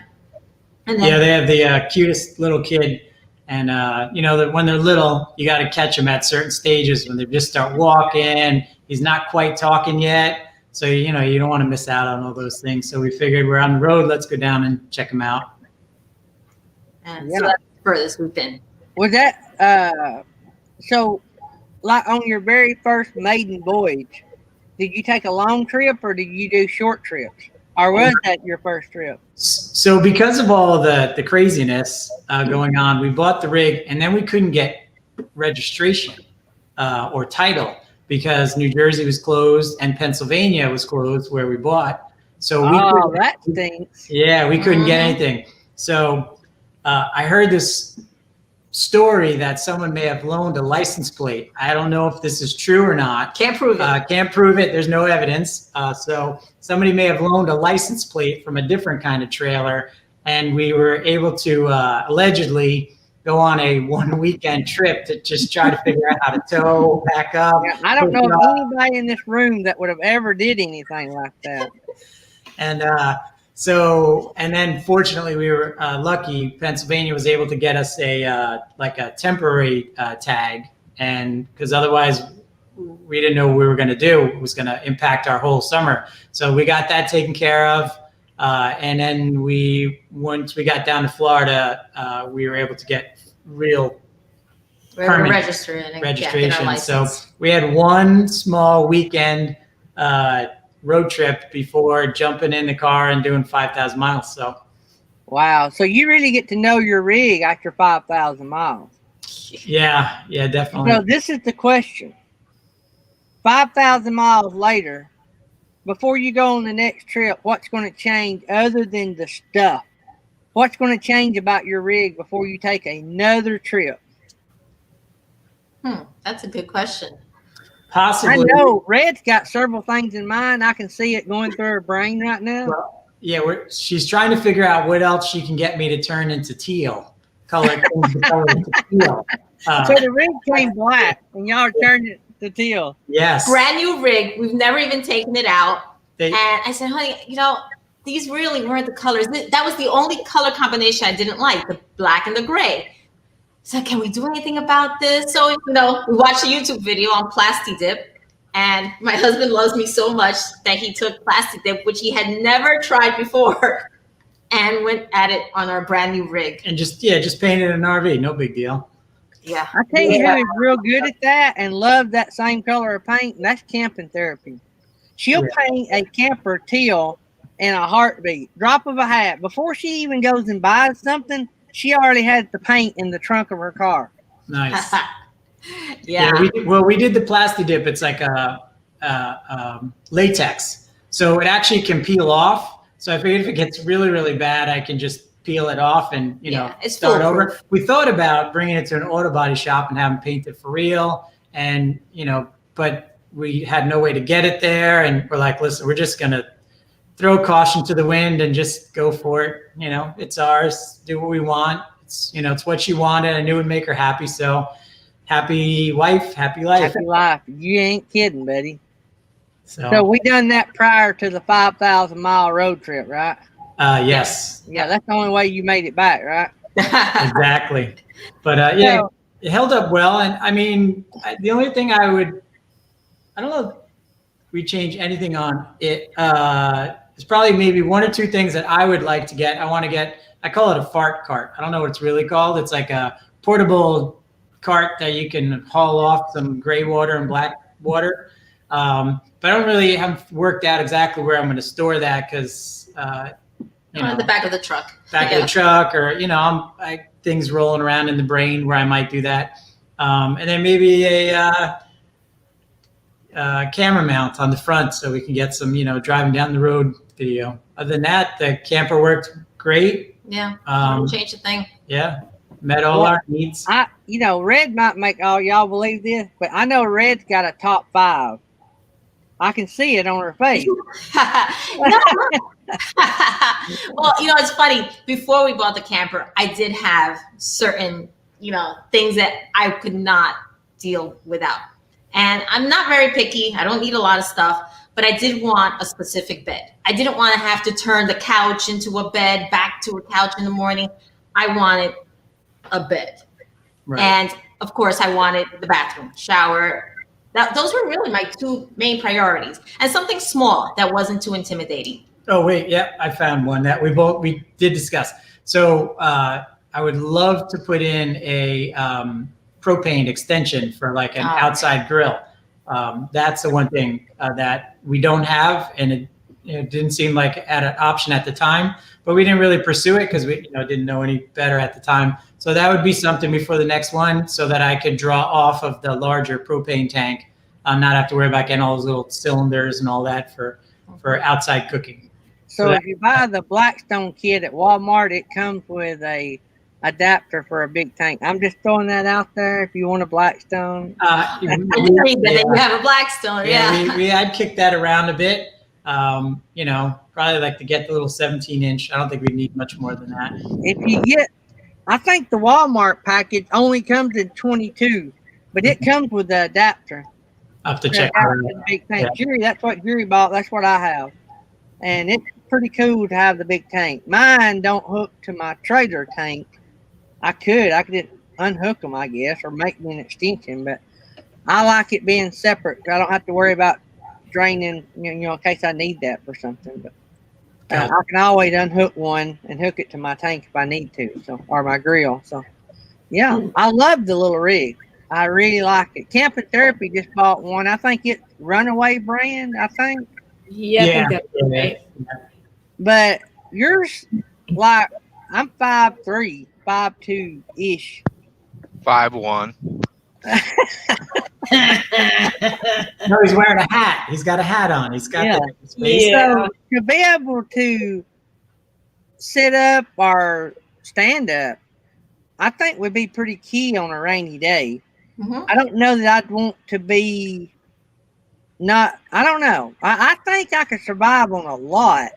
And then, Yeah, they have the cutest little kid. And, that when they're little, you got to catch them at certain stages when they just start walking. He's not quite talking yet. So, you don't want to miss out on all those things. So we figured we're on the road. Let's go down and check him out. And Yeah. so that's the furthest we've been. Was that so? Like on your very first maiden voyage, did you take a long trip or did you do short trips? Or was that your first trip? So because of all the craziness going on, we bought the rig and then we couldn't get registration or title because New Jersey was closed and Pennsylvania was closed where we bought. So that stinks. Yeah, we couldn't get anything. So I heard this story that someone may have loaned a license plate. I don't know if this is true or not. Can't prove it. Can't prove it. There's no evidence. So somebody may have loaned a license plate from a different kind of trailer, and we were able to allegedly go on a 1 weekend trip to just try to figure out how to tow, back up. Yeah, I don't know of anybody in this room that would have ever did anything like that. And and then fortunately we were lucky. Pennsylvania was able to get us a temporary tag, and because otherwise we didn't know what we were going to do. It was going to impact our whole summer. So we got that taken care of. And then once we got down to Florida, we were able to get real registration. So we had one small weekend road trip before jumping in the car and doing 5,000 miles. So, wow. So you really get to know your rig after 5,000 miles. Yeah, definitely. So this is the question. 5,000 miles later, before you go on the next trip, what's going to change other than the stuff? What's going to change about your rig before you take another trip? That's a good question. Possibly. I know Red's got several things in mind. I can see it going through her brain right now. Well, yeah, she's trying to figure out what else she can get me to turn into teal color. Into teal. So the rig came black, and y'all turned it to teal. Yes. Brand new rig. We've never even taken it out. And I said, honey, these really weren't the colors. That was the only color combination I didn't like, the black and the gray. So can we do anything about this? So, we watched a YouTube video on Plasti Dip, and my husband loves me so much that he took Plasti Dip, which he had never tried before, and went at it on our brand new rig. And just painted an RV. No big deal. Yeah. I tell you who is real good at that and loves that same color of paint, and that's Camping Therapy. She'll paint a camper teal in a heartbeat, drop of a hat. Before she even goes and buys something, she already had the paint in the trunk of her car. Nice. Yeah. We did the Plasti Dip. It's like a latex, so it actually can peel off. So I figured if it gets really, really bad, I can just peel it off and start over. We thought about bringing it to an auto body shop and having painted for real, and but we had no way to get it there, and we're like, listen, we're just gonna throw caution to the wind and just go for it. It's ours. Do what we want. It's what she wanted. I knew it would make her happy. So happy wife, happy life. Happy life. You ain't kidding, buddy. So we done that prior to the 5,000 mile road trip, right? Yes. Yeah, that's the only way you made it back, right? Exactly. But it held up well. And I mean, the only thing I don't know if we change anything on it. There's probably maybe one or two things that I would like to get. I call it a fart cart. I don't know what it's really called. It's like a portable cart that you can haul off some gray water and black water. But I haven't worked out exactly where I'm going to store that because, at the back of the truck. Of the truck, or, things rolling around in the brain where I might do that. And then maybe a camera mount on the front so we can get some, driving down the road video. Other than that, the camper worked great. Yeah. Change the thing. Yeah. Met all our needs. Red might make all y'all believe this, but I know Red's got a top 5. I can see it on her face. Well, it's funny. Before we bought the camper, I did have certain, things that I could not deal without. And I'm not very picky. I don't need a lot of stuff, but I did want a specific bed. I didn't want to have to turn the couch into a bed, back to a couch in the morning. I wanted a bed. Right. And of course, I wanted the bathroom, shower. Those were really my 2 main priorities, and something small that wasn't too intimidating. Oh, wait. Yeah, I found one that we did discuss. So I would love to put in a propane extension for like an outside grill. That's the one thing that we don't have, and it didn't seem like an option at the time, but we didn't really pursue it because we didn't know any better at the time. So that would be something before the next one, so that I could draw off of the larger propane tank, not have to worry about getting all those little cylinders and all that for outside cooking. So if you buy the Blackstone kit at Walmart, it comes with a adapter for a big tank. I'm just throwing that out there. If you want a Blackstone, I did read that you have a Blackstone. Yeah, we had kicked that around a bit. Probably like to get the little 17-inch. I don't think we need much more than that. If you get, I think the Walmart package only comes in 22, but it comes with the adapter. I'll have to check out the big tank. Yeah. Jury, that's what Jury bought. That's what I have, and it's pretty cool to have the big tank. Mine don't hook to my trailer tank. I could just unhook them, I guess, or make me an extension, but I like it being separate. I don't have to worry about draining, in case I need that for something. But I can always unhook one and hook it to my tank if I need to, or my grill. So, yeah, I love the little rig. I really like it. Camping Therapy just bought one. I think it's Runaway brand, I think. Yeah, I think that's right. But yours, like, I'm 5'3", 5'2"-ish. 5'1". No, he's wearing a hat. He's got a hat on. He's got the space. So to be able to sit up or stand up, I think would be pretty key on a rainy day. Mm-hmm. I don't know that I'd want to be I don't know. I think I could survive on a lot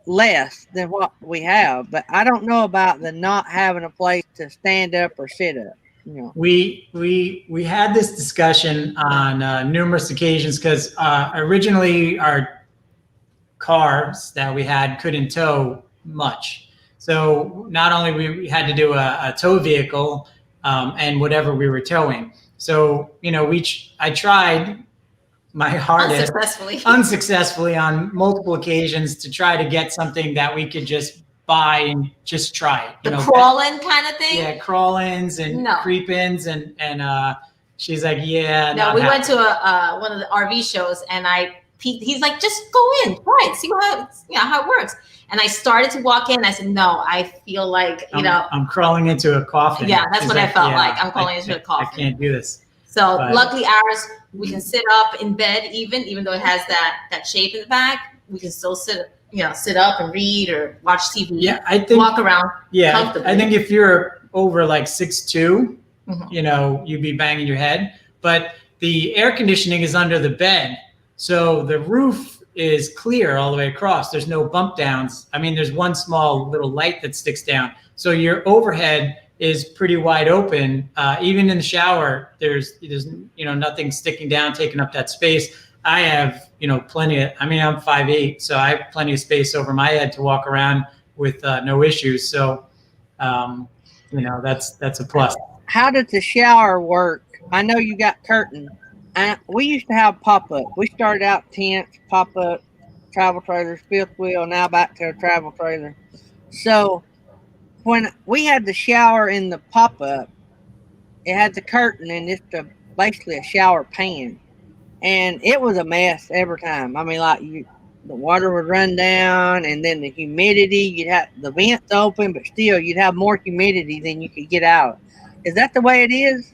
less than what we have, but I don't know about the not having a place to stand up or sit up. We had this discussion on numerous occasions because originally our cars that we had couldn't tow much. So not only we had to do a tow vehicle and whatever we were towing. So I tried my hardest unsuccessfully on multiple occasions to try to get something that we could just buy and just try it. The crawl-in kind of thing? Yeah, crawl-ins and creep-ins and she's like, yeah. No, we went to one of the RV shows and he's like, just go in, try it, see how it works. And I started to walk in. I said, no, I feel like, I'm crawling into a coffin. Yeah, that's what I felt like. I'm crawling into a coffin. I can't do this. So luckily ours, we can sit up in bed even though it has that shape in the back. We can still sit up and read or watch TV. Yeah, I think walk around. Yeah, comfortably. I think if you're over like 6'2", you'd be banging your head. But the air conditioning is under the bed, so the roof is clear all the way across. There's no bump downs. I mean, there's one small little light that sticks down. So your overhead is pretty wide open. Even in the shower, there's nothing sticking down, taking up that space. I have, plenty of, I'm 5'8", so I have plenty of space over my head to walk around with no issues. So, that's a plus. How does the shower work? I know you got curtains. We used to have pop-up. We started out tents, pop-up, travel trailers, fifth wheel, now back to a travel trailer. So when we had the shower in the pop-up, it had the curtain and it's basically a shower pan. And it was a mess every time. I mean, the water would run down and then the humidity, you'd have the vents open, but still you'd have more humidity than you could get out. Is that the way it is?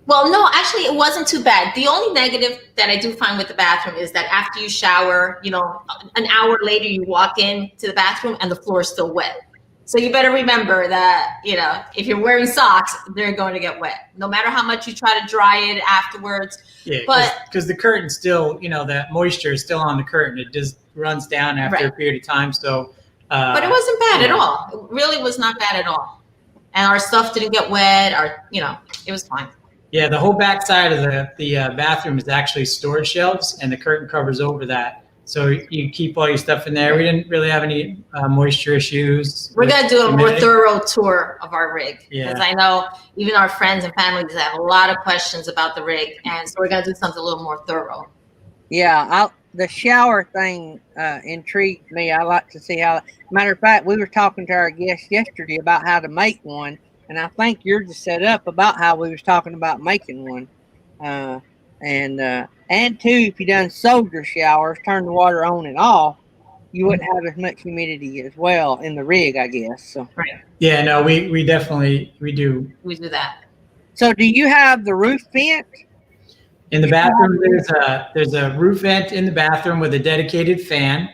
Well, no, actually, it wasn't too bad. The only negative that I do find with the bathroom is that after you shower, an hour later, you walk into the bathroom and the floor is still wet. So you better remember that, if you're wearing socks, they're going to get wet, no matter how much you try to dry it afterwards. Yeah, because the curtain still, that moisture is still on the curtain. It just runs down after a period of time. So, but it wasn't bad at all. It really was not bad at all. And our stuff didn't get wet. It was fine. Yeah, the whole back side of the bathroom is actually storage shelves, and the curtain covers over that. So you keep all your stuff in there. We didn't really have any moisture issues. We're going to do a more thorough tour of our rig. Because I know even our friends and families have a lot of questions about the rig. And so we're going to do something a little more thorough. Yeah, the shower thing intrigued me. I like to see how. Matter of fact, we were talking to our guest yesterday about how to make one, and I think yours is set up about how we was talking about making one. And two, if you done soldier showers, turn the water on and off, you wouldn't have as much humidity as well in the rig, I guess. So. Right. Yeah. No, we definitely do. We do that. So, do you have the roof vent? In the bathroom, there's a roof vent in the bathroom with a dedicated fan,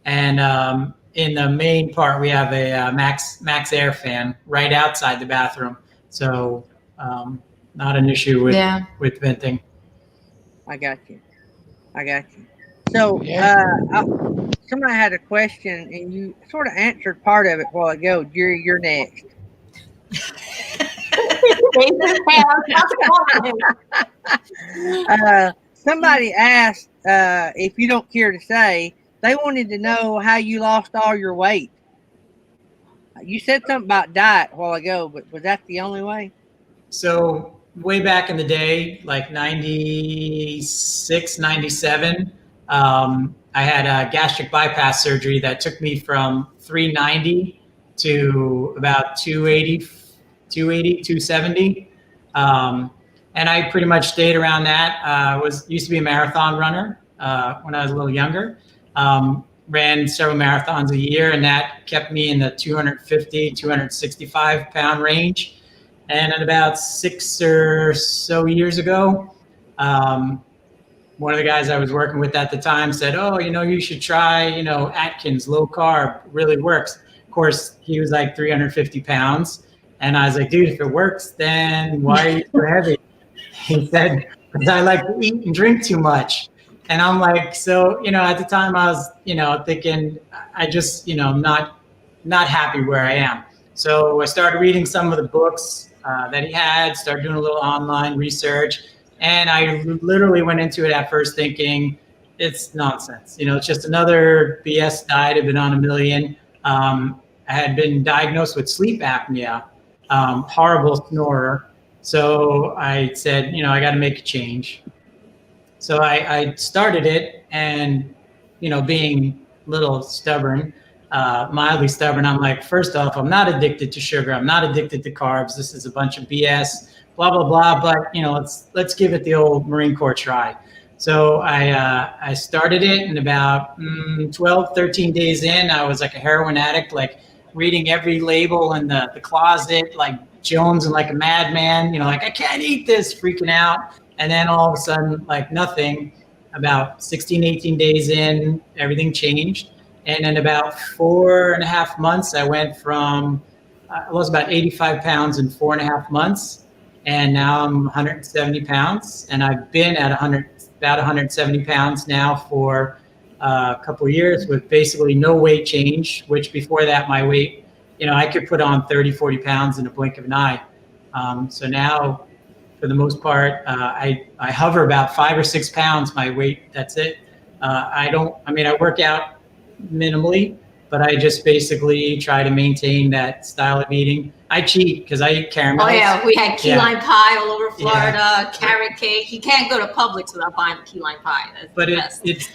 and in the main part we have a max air fan right outside the bathroom. So not an issue with venting. I got you. So somebody had a question, and you sort of answered part of it a while ago. Jerry, you're next. Somebody asked, if you don't care to say, they wanted to know how you lost all your weight. You said something about diet a while ago, but was that the only way? So way back in the day, like 96, 97, I had a gastric bypass surgery that took me from 390 to about 280, 270. And I pretty much stayed around that. Used to be a marathon runner when I was a little younger. Ran several marathons a year, and that kept me in the 250, 265 pound range. And at about 6 or so years ago, one of the guys I was working with at the time said, "Oh, you should try, Atkins, low carb, really works." Of course, he was like 350 pounds. And I was like, "Dude, if it works, then why are you so heavy?" He said, "Because I like to eat and drink too much." And I'm like, so, at the time I was, thinking, I just, not happy where I am. So I started reading some of the books that he had, started doing a little online research. And I literally went into it at first thinking, it's nonsense. It's just another BS diet. I've been on a million. I had been diagnosed with sleep apnea, horrible snorer. So I said, I got to make a change. So I started it, and, being a little stubborn, mildly stubborn, I'm like, first off, I'm not addicted to sugar. I'm not addicted to carbs. This is a bunch of BS, blah, blah, blah. But, let's give it the old Marine Corps try. So I started it, and about 12, 13 days in, I was like a heroin addict, like reading every label in the closet, like Jones and like a madman, like, I can't eat this, freaking out. And then all of a sudden, like nothing, about 16, 18 days in, everything changed. And in about 4.5 months, I went from, I lost about 85 pounds in 4.5 months. And now I'm 170 pounds. And I've been at about 170 pounds now for a couple of years with basically no weight change, which before that, my weight, I could put on 30, 40 pounds in a blink of an eye. So now, for the most part, I hover about 5 or 6 pounds, my weight, that's it. I work out minimally, but I just basically try to maintain that style of eating. I cheat because I eat caramels. Oh yeah, we had key lime pie all over Florida, carrot cake. You can't go to Publix without buying the key lime pie. That's it's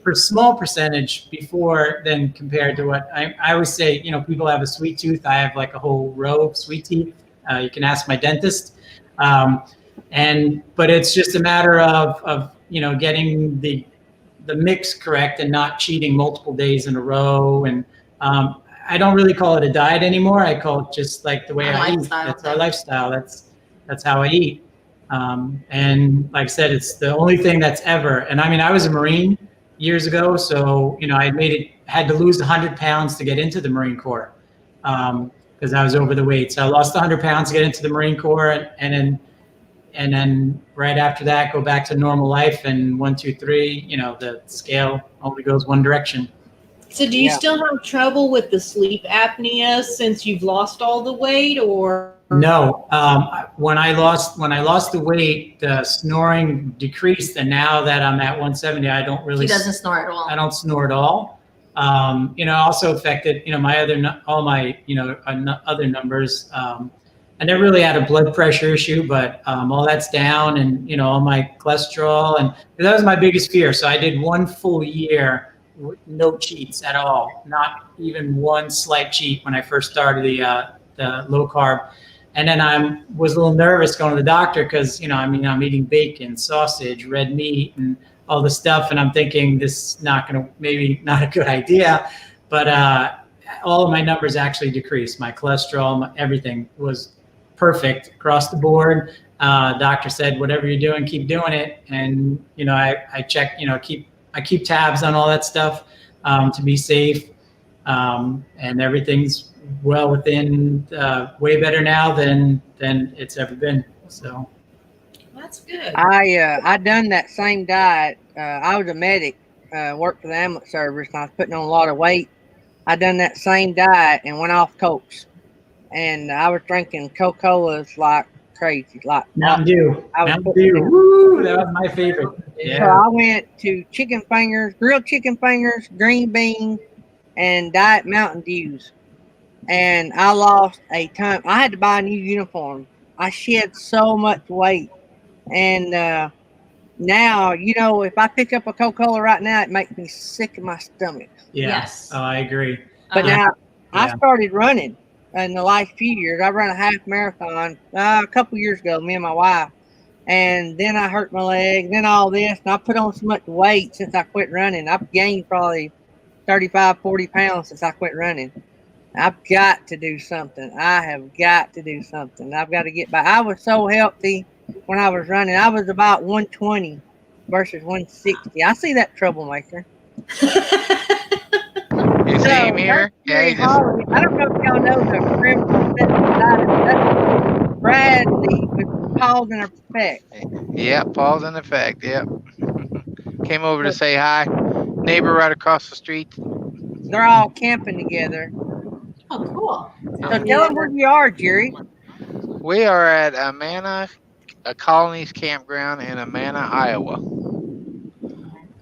for small percentage before then compared to what I always say, people have a sweet tooth. I have like a whole row of sweet teeth. You can ask my dentist. But it's just a matter of getting the mix correct and not cheating multiple days in a row. And I don't really call it a diet anymore. I call it just like the way I eat. That's our lifestyle. That's how I eat. And like I said, it's the only thing that's ever. And I was a Marine years ago, so I had to lose 100 pounds to get into the Marine Corps. Because I was over the weight. So I lost 100 pounds to get into the Marine Corps, and then right after that, go back to normal life. And 1, 2, 3, the scale only goes one direction. So do you still have trouble with the sleep apnea since you've lost all the weight, or? No. When I lost the weight, the snoring decreased, and now that I'm at 170, I don't really. He doesn't snore at all. I don't snore at all. Also affected, my other numbers. I never really had a blood pressure issue, but all that's down, and all my cholesterol, and that was my biggest fear. So I did 1 full year with no cheats at all, not even one slight cheat when I first started the low carb. And then I was a little nervous going to the doctor because I'm eating bacon, sausage, red meat, and all this stuff, and I'm thinking this is maybe not a good idea, but all of my numbers actually decreased. My cholesterol, everything was perfect across the board. Doctor said, whatever you're doing, keep doing it. And, I check, I keep tabs on all that stuff to be safe. And everything's well within, way better now than it's ever been. So. That's good. I done that same diet. I was a medic, worked for the ambulance service, and I was putting on a lot of weight. I done that same diet and went off Cokes. And I was drinking Coca-Colas like crazy, like Mountain Dew. Mountain Dew. Woo, that was my favorite. Yeah. So I went to chicken fingers, grilled chicken fingers, green beans, and diet Mountain Dews. And I lost a ton. I had to buy a new uniform. I shed so much weight. And now, if I pick up a Coca-Cola right now, it makes me sick in my stomach. Yeah. Yes. Oh, I agree. But now I started running in the last few years. I ran a half marathon a couple years ago, me and my wife. And then I hurt my leg, then all this. And I put on so much weight since I quit running. I've gained probably 35, 40 pounds since I quit running. I've got to do something. I have got to do something. I've got to get back. I was so healthy when I was running. I was about 120 versus 160. I see that troublemaker. You see him here? Yeah, I don't know if y'all know the criminal that's Bradley with Pause and Effect. Yep, Pause and Effect. Yep. Came over to say hi. Neighbor right across the street. They're all camping together. Oh, cool. So tell them where you are, Jerry. We are at Amana Colonies Campground in Amana, Iowa.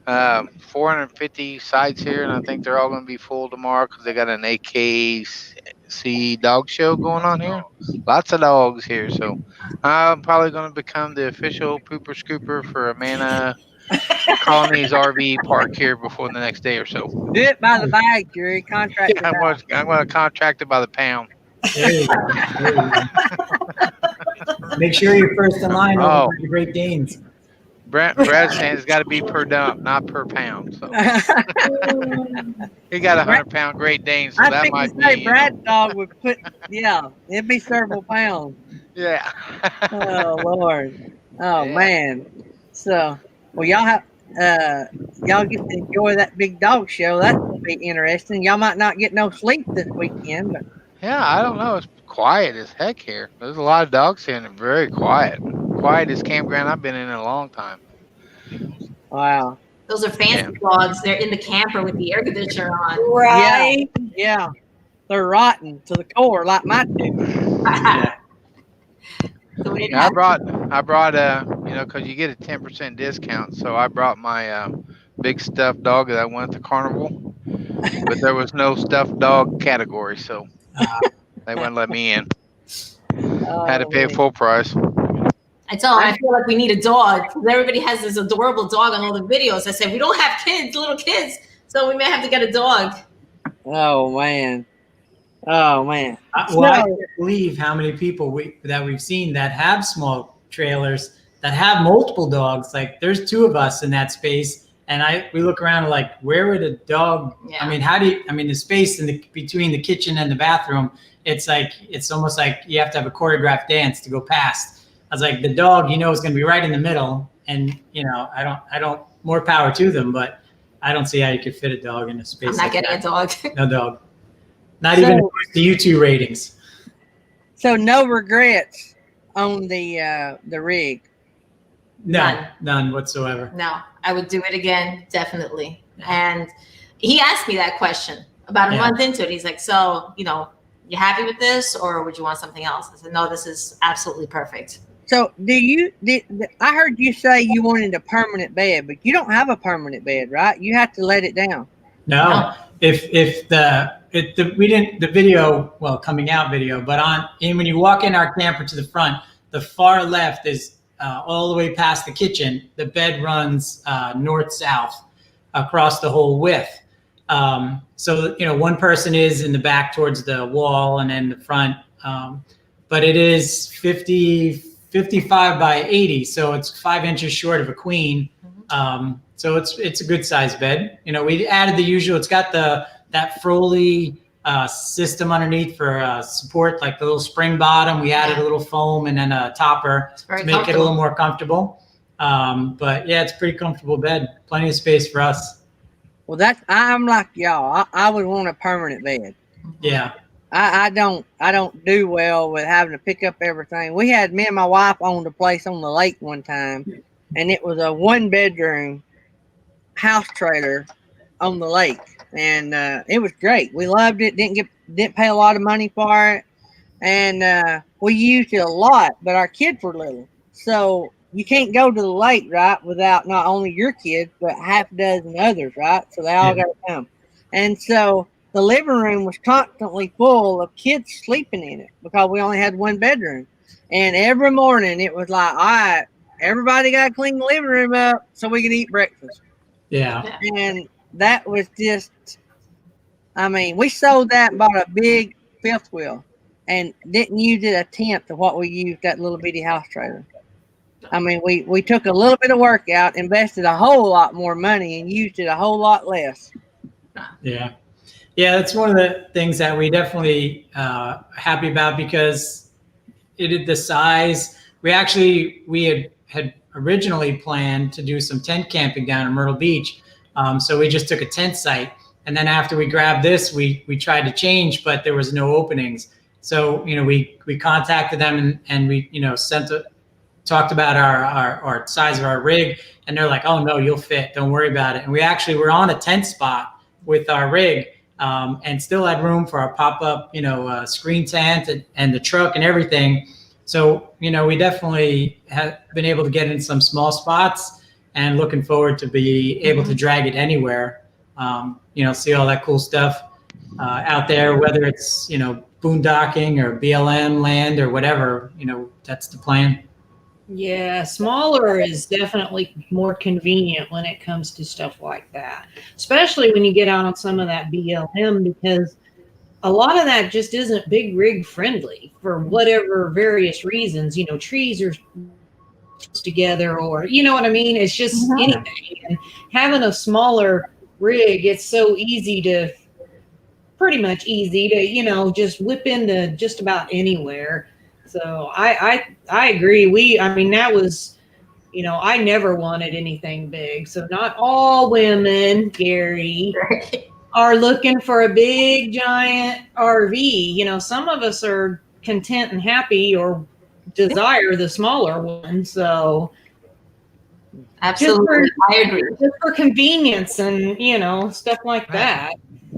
450 sites here, and I think they're all going to be full tomorrow because they got an AKC dog show going on here. Lots of dogs here, so I'm probably going to become the official pooper scooper for Amana Colonies RV park here before the next day or so. Do it by the bag, Jerry. Contract. Yeah, I'm going to contract it by the pound. There you go. There you go. Make sure you're first in line over the Great Danes. Brad's saying it's got to be per dump, not per pound. So he got 100-pound Great Dane, so that might be. Brad's dog would put, it'd be several pounds. Yeah. Oh Lord. Oh yeah. Man. So, well, y'all get to enjoy that big dog show. That's gonna be interesting. Y'all might not get no sleep this weekend, but. Yeah, I don't know. It's quiet as heck here. There's a lot of dogs here, and it's very quiet. Quietest campground I've been in a long time. Wow. Those are fancy dogs. They're in the camper with the air conditioner on. Right. Yeah. They're rotten to the core, like my two. I brought because you get a 10% discount. So I brought my big stuffed dog that I went to Carnival, but there was no stuffed dog category, so they wouldn't let me in. Had to pay full price. I tell them I feel like we need a dog. Everybody has this adorable dog on all the videos. I said we don't have kids, little kids, so we may have to get a dog. Oh man. I can't believe how many people we've seen that have small trailers that have multiple dogs. Like there's 2 of us in that space, and we look around like, where would a dog? Yeah. I mean, the space between the kitchen and the bathroom. It's almost like you have to have a choreographed dance to go past. I was like, the dog, is going to be right in the middle, and I don't. More power to them, but I don't see how you could fit a dog in a space. I'm not getting a dog. No dog. Not even the YouTube ratings. So no regrets on the rig. None whatsoever. No, I would do it again, definitely. And he asked me that question about a month into it. He's like, so you happy with this, or would you want something else? I said, no, this is absolutely perfect. So I heard you say you wanted a permanent bed, but you don't have a permanent bed, right? You have to let it down. No. we didn't the video, well, coming out video, but when you walk in our camper to the front, the far left is all the way past the kitchen. The bed runs north-south across the whole width. So, one person is in the back towards the wall and then the front. But it is 55 by 80. So it's 5 inches short of a queen. So it's a good sized bed. We added the usual, it's got that Froley system underneath for support, like the little spring bottom. We added a little foam and then a topper to make it a little more comfortable. But yeah, it's a pretty comfortable bed. Plenty of space for us. Well, I'm like y'all. I would want a permanent bed. Yeah. I don't do well with having to pick up everything. Me and my wife owned a place on the lake one time, and it was a 1-bedroom house trailer on the lake, and it was great. We loved it. Didn't pay a lot of money for it, and we used it a lot. But our kids were little, so you can't go to the lake, right, without not only your kids but half a dozen others, right? So they all got to come, and so the living room was constantly full of kids sleeping in it because we only had 1 bedroom. And every morning it was like, all right, everybody got to clean the living room up so we can eat breakfast. Yeah. And that was just, we sold that and bought a big 5th wheel and didn't use it 1/10 of what we used that little bitty house trailer. We took a little bit of work out, invested a whole lot more money and used it a whole lot less. Yeah. Yeah, that's one of the things that we definitely happy about because the size. We had originally planned to do some tent camping down in Myrtle Beach, so we just took a tent site, and then after we grabbed this, we tried to change, but there was no openings. So we contacted them and we talked about our size of our rig, and they're like, "Oh no, you'll fit. Don't worry about it." And we actually were on a tent spot with our rig. And still had room for our pop-up, screen tent and the truck and everything. So, we definitely have been able to get in some small spots and looking forward to be able to drag it anywhere, see all that cool stuff out there, whether it's, boondocking or BLM land or whatever, that's the plan. Yeah, smaller is definitely more convenient when it comes to stuff like that, especially when you get out on some of that BLM, because a lot of that just isn't big rig friendly for whatever various reasons. Trees are together, or what I mean? It's just anything. And having a smaller rig, it's so pretty much easy to, just whip into just about anywhere. So I agree. That was, I never wanted anything big. So not all women, Gary, are looking for a big giant RV. Some of us are content and happy or desire the smaller one. So absolutely, I agree. Just for convenience and, stuff like that.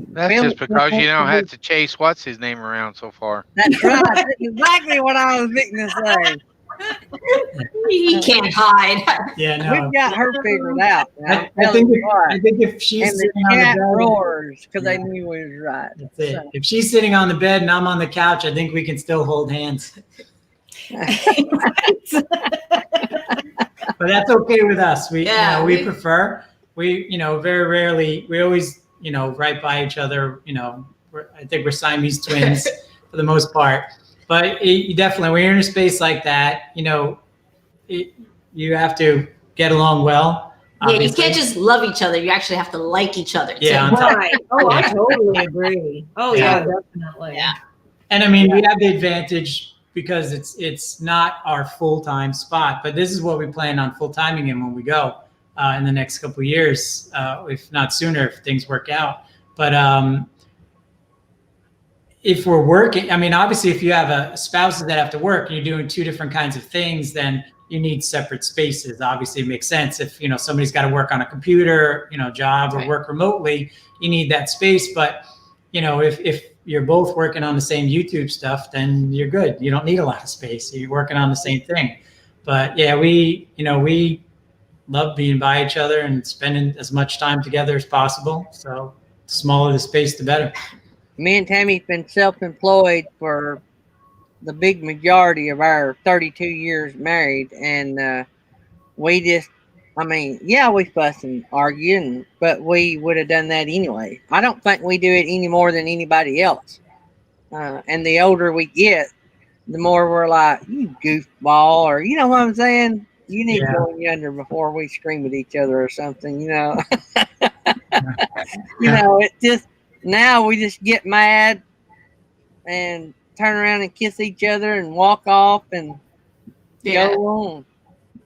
That's just because you don't have to chase what's his name around so far. That's right. That's exactly what I was fixing to say. He can't hide. Yeah, no. We've got her figured out. I think if she's and sitting the on the cat bed, roars because they knew we was right. that's it. So. If she's sitting on the bed and I'm on the couch, I think we can still hold hands. But that's okay with us. We prefer. We very rarely. We always right by each other. I think we're Siamese twins for the most part. But definitely, when you're in a space like that, you have to get along well. Obviously. Yeah, you can't just love each other. You actually have to like each other. Yeah, right. Oh, I totally agree. Oh, yeah, definitely. Yeah. And we have the advantage because it's not our full-time spot, but this is what we plan on full-timing in when we go in the next couple of years, if not sooner, if things work out. But if we're working, obviously if you have spouses that have to work and you're doing 2 different kinds of things, then you need separate spaces. Obviously it makes sense. If, somebody's got to work on a computer, job or work remotely, you need that space. But, if you're both working on the same YouTube stuff, then you're good. You don't need a lot of space. You're working on the same thing. But yeah, we love being by each other and spending as much time together as possible. So smaller the space, the better. Me and Tammy's been self-employed for the big majority of our 32 years married, and we just, I mean, yeah, we fuss and argue, but we would have done that anyway. I don't think we do it any more than anybody else. And the older we get, the more we're like, you goofball, or you know what I'm saying? You need to go yonder before we scream at each other or something, you know. You know, it just, now we just get mad and turn around and kiss each other and walk off and go on.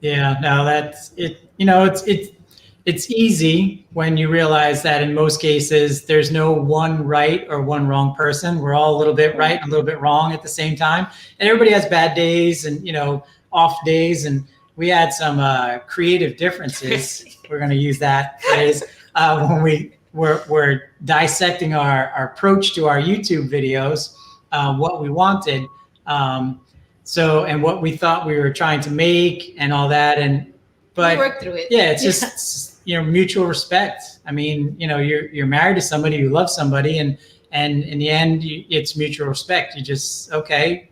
Yeah, no, that's it. You know, it's easy when you realize that in most cases there's no one right or one wrong person. We're all a little bit right and a little bit wrong at the same time, and everybody has bad days and off days. And we had some creative differences. We're going to use that phrase when we're dissecting our approach to our YouTube videos, what we wanted. And what we thought we were trying to make and all that. But we work through it. Yeah, it's just, mutual respect. I mean, you're married to somebody, you love somebody, and in the end, it's mutual respect. You just, okay,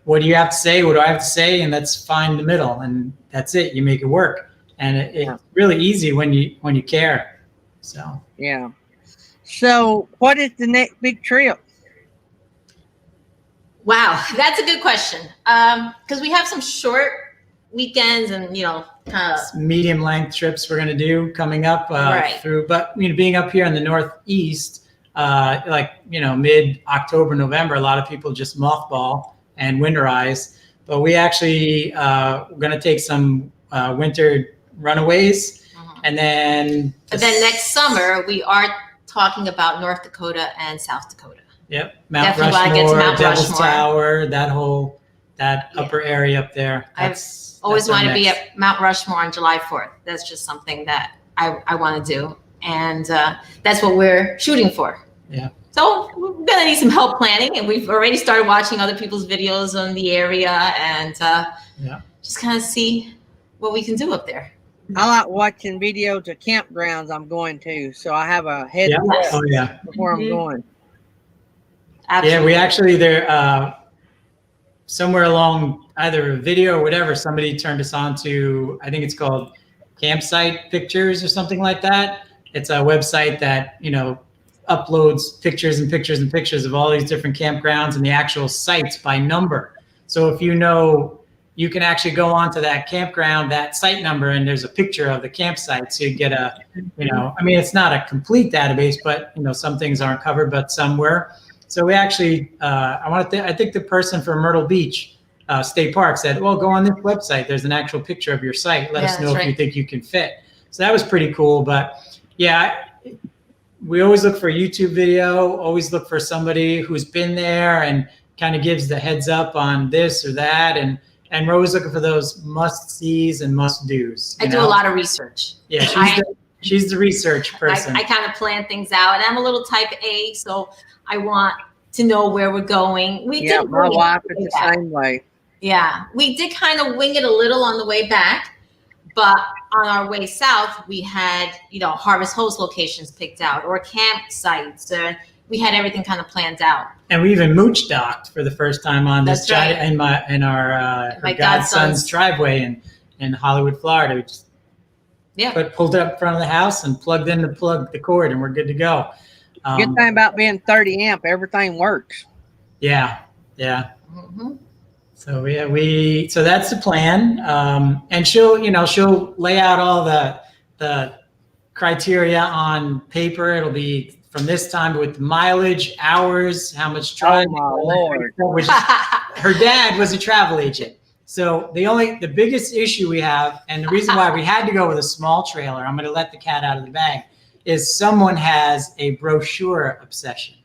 what do you have to say? What do I have to say? And let's find the middle, and that's it. You make it work. And it's really easy when you care. So. Yeah. So what is the next big trip? Wow, that's a good question. Because we have some short weekends and kind of medium length trips we're going to do coming up through. But being up here in the Northeast, mid October, November, a lot of people just mothball and winterize. But we actually we're going to take some winter runaways, and then. But then next summer we are talking about North Dakota and South Dakota. Yep, Mount Definitely want to get to Rushmore, Mount Devil's Rushmore. Tower, that upper area up there. Always want to be at Mount Rushmore on July 4th. That's just something that I want to do. And that's what we're shooting for. Yeah. So we're going to need some help planning. And we've already started watching other people's videos on the area and just kind of see what we can do up there. I like watching videos of campgrounds I'm going to. So I have a head before I'm going. Absolutely. Yeah, we actually somewhere along either a video or whatever, somebody turned us on to, I think it's called Campsite Pictures or something like that. It's a website that, uploads pictures and pictures and pictures of all these different campgrounds and the actual sites by number. So if you can actually go onto that campground, that site number, and there's a picture of the campsite. So you get it's not a complete database, but, some things aren't covered, but some were. So we actually, I think the person from Myrtle Beach State Park said, well, go on this website. There's an actual picture of your site. Let us know if you think you can fit. So that was pretty cool. But yeah, we always look for a YouTube video, always look for somebody who's been there and kind of gives the heads up on this or that. And we're always looking for those must-sees and must-dos. I do a lot of research. Yeah, she's the research person. I kind of plan things out. And I'm a little type A, so I want to know where we're going. My wife is the same way. Yeah, we did kind of wing it a little on the way back, but on our way south, we had, Harvest Host locations picked out or campsites. We had everything kind of planned out. And we even mooch docked for the first time on this in our godson's driveway in Hollywood, Florida. We just pulled it up in front of the house and plugged in the cord, and we're good to go. Good thing about being 30 amp, everything works. Yeah. Mm-hmm. So so that's the plan. And she'll lay out all the criteria on paper. It'll be from this time with mileage, hours, how much driving. Oh my Lord. Which her dad was a travel agent. So the biggest issue we have, and the reason why we had to go with a small trailer, I'm going to let the cat out of the bag, is someone has a brochure obsession.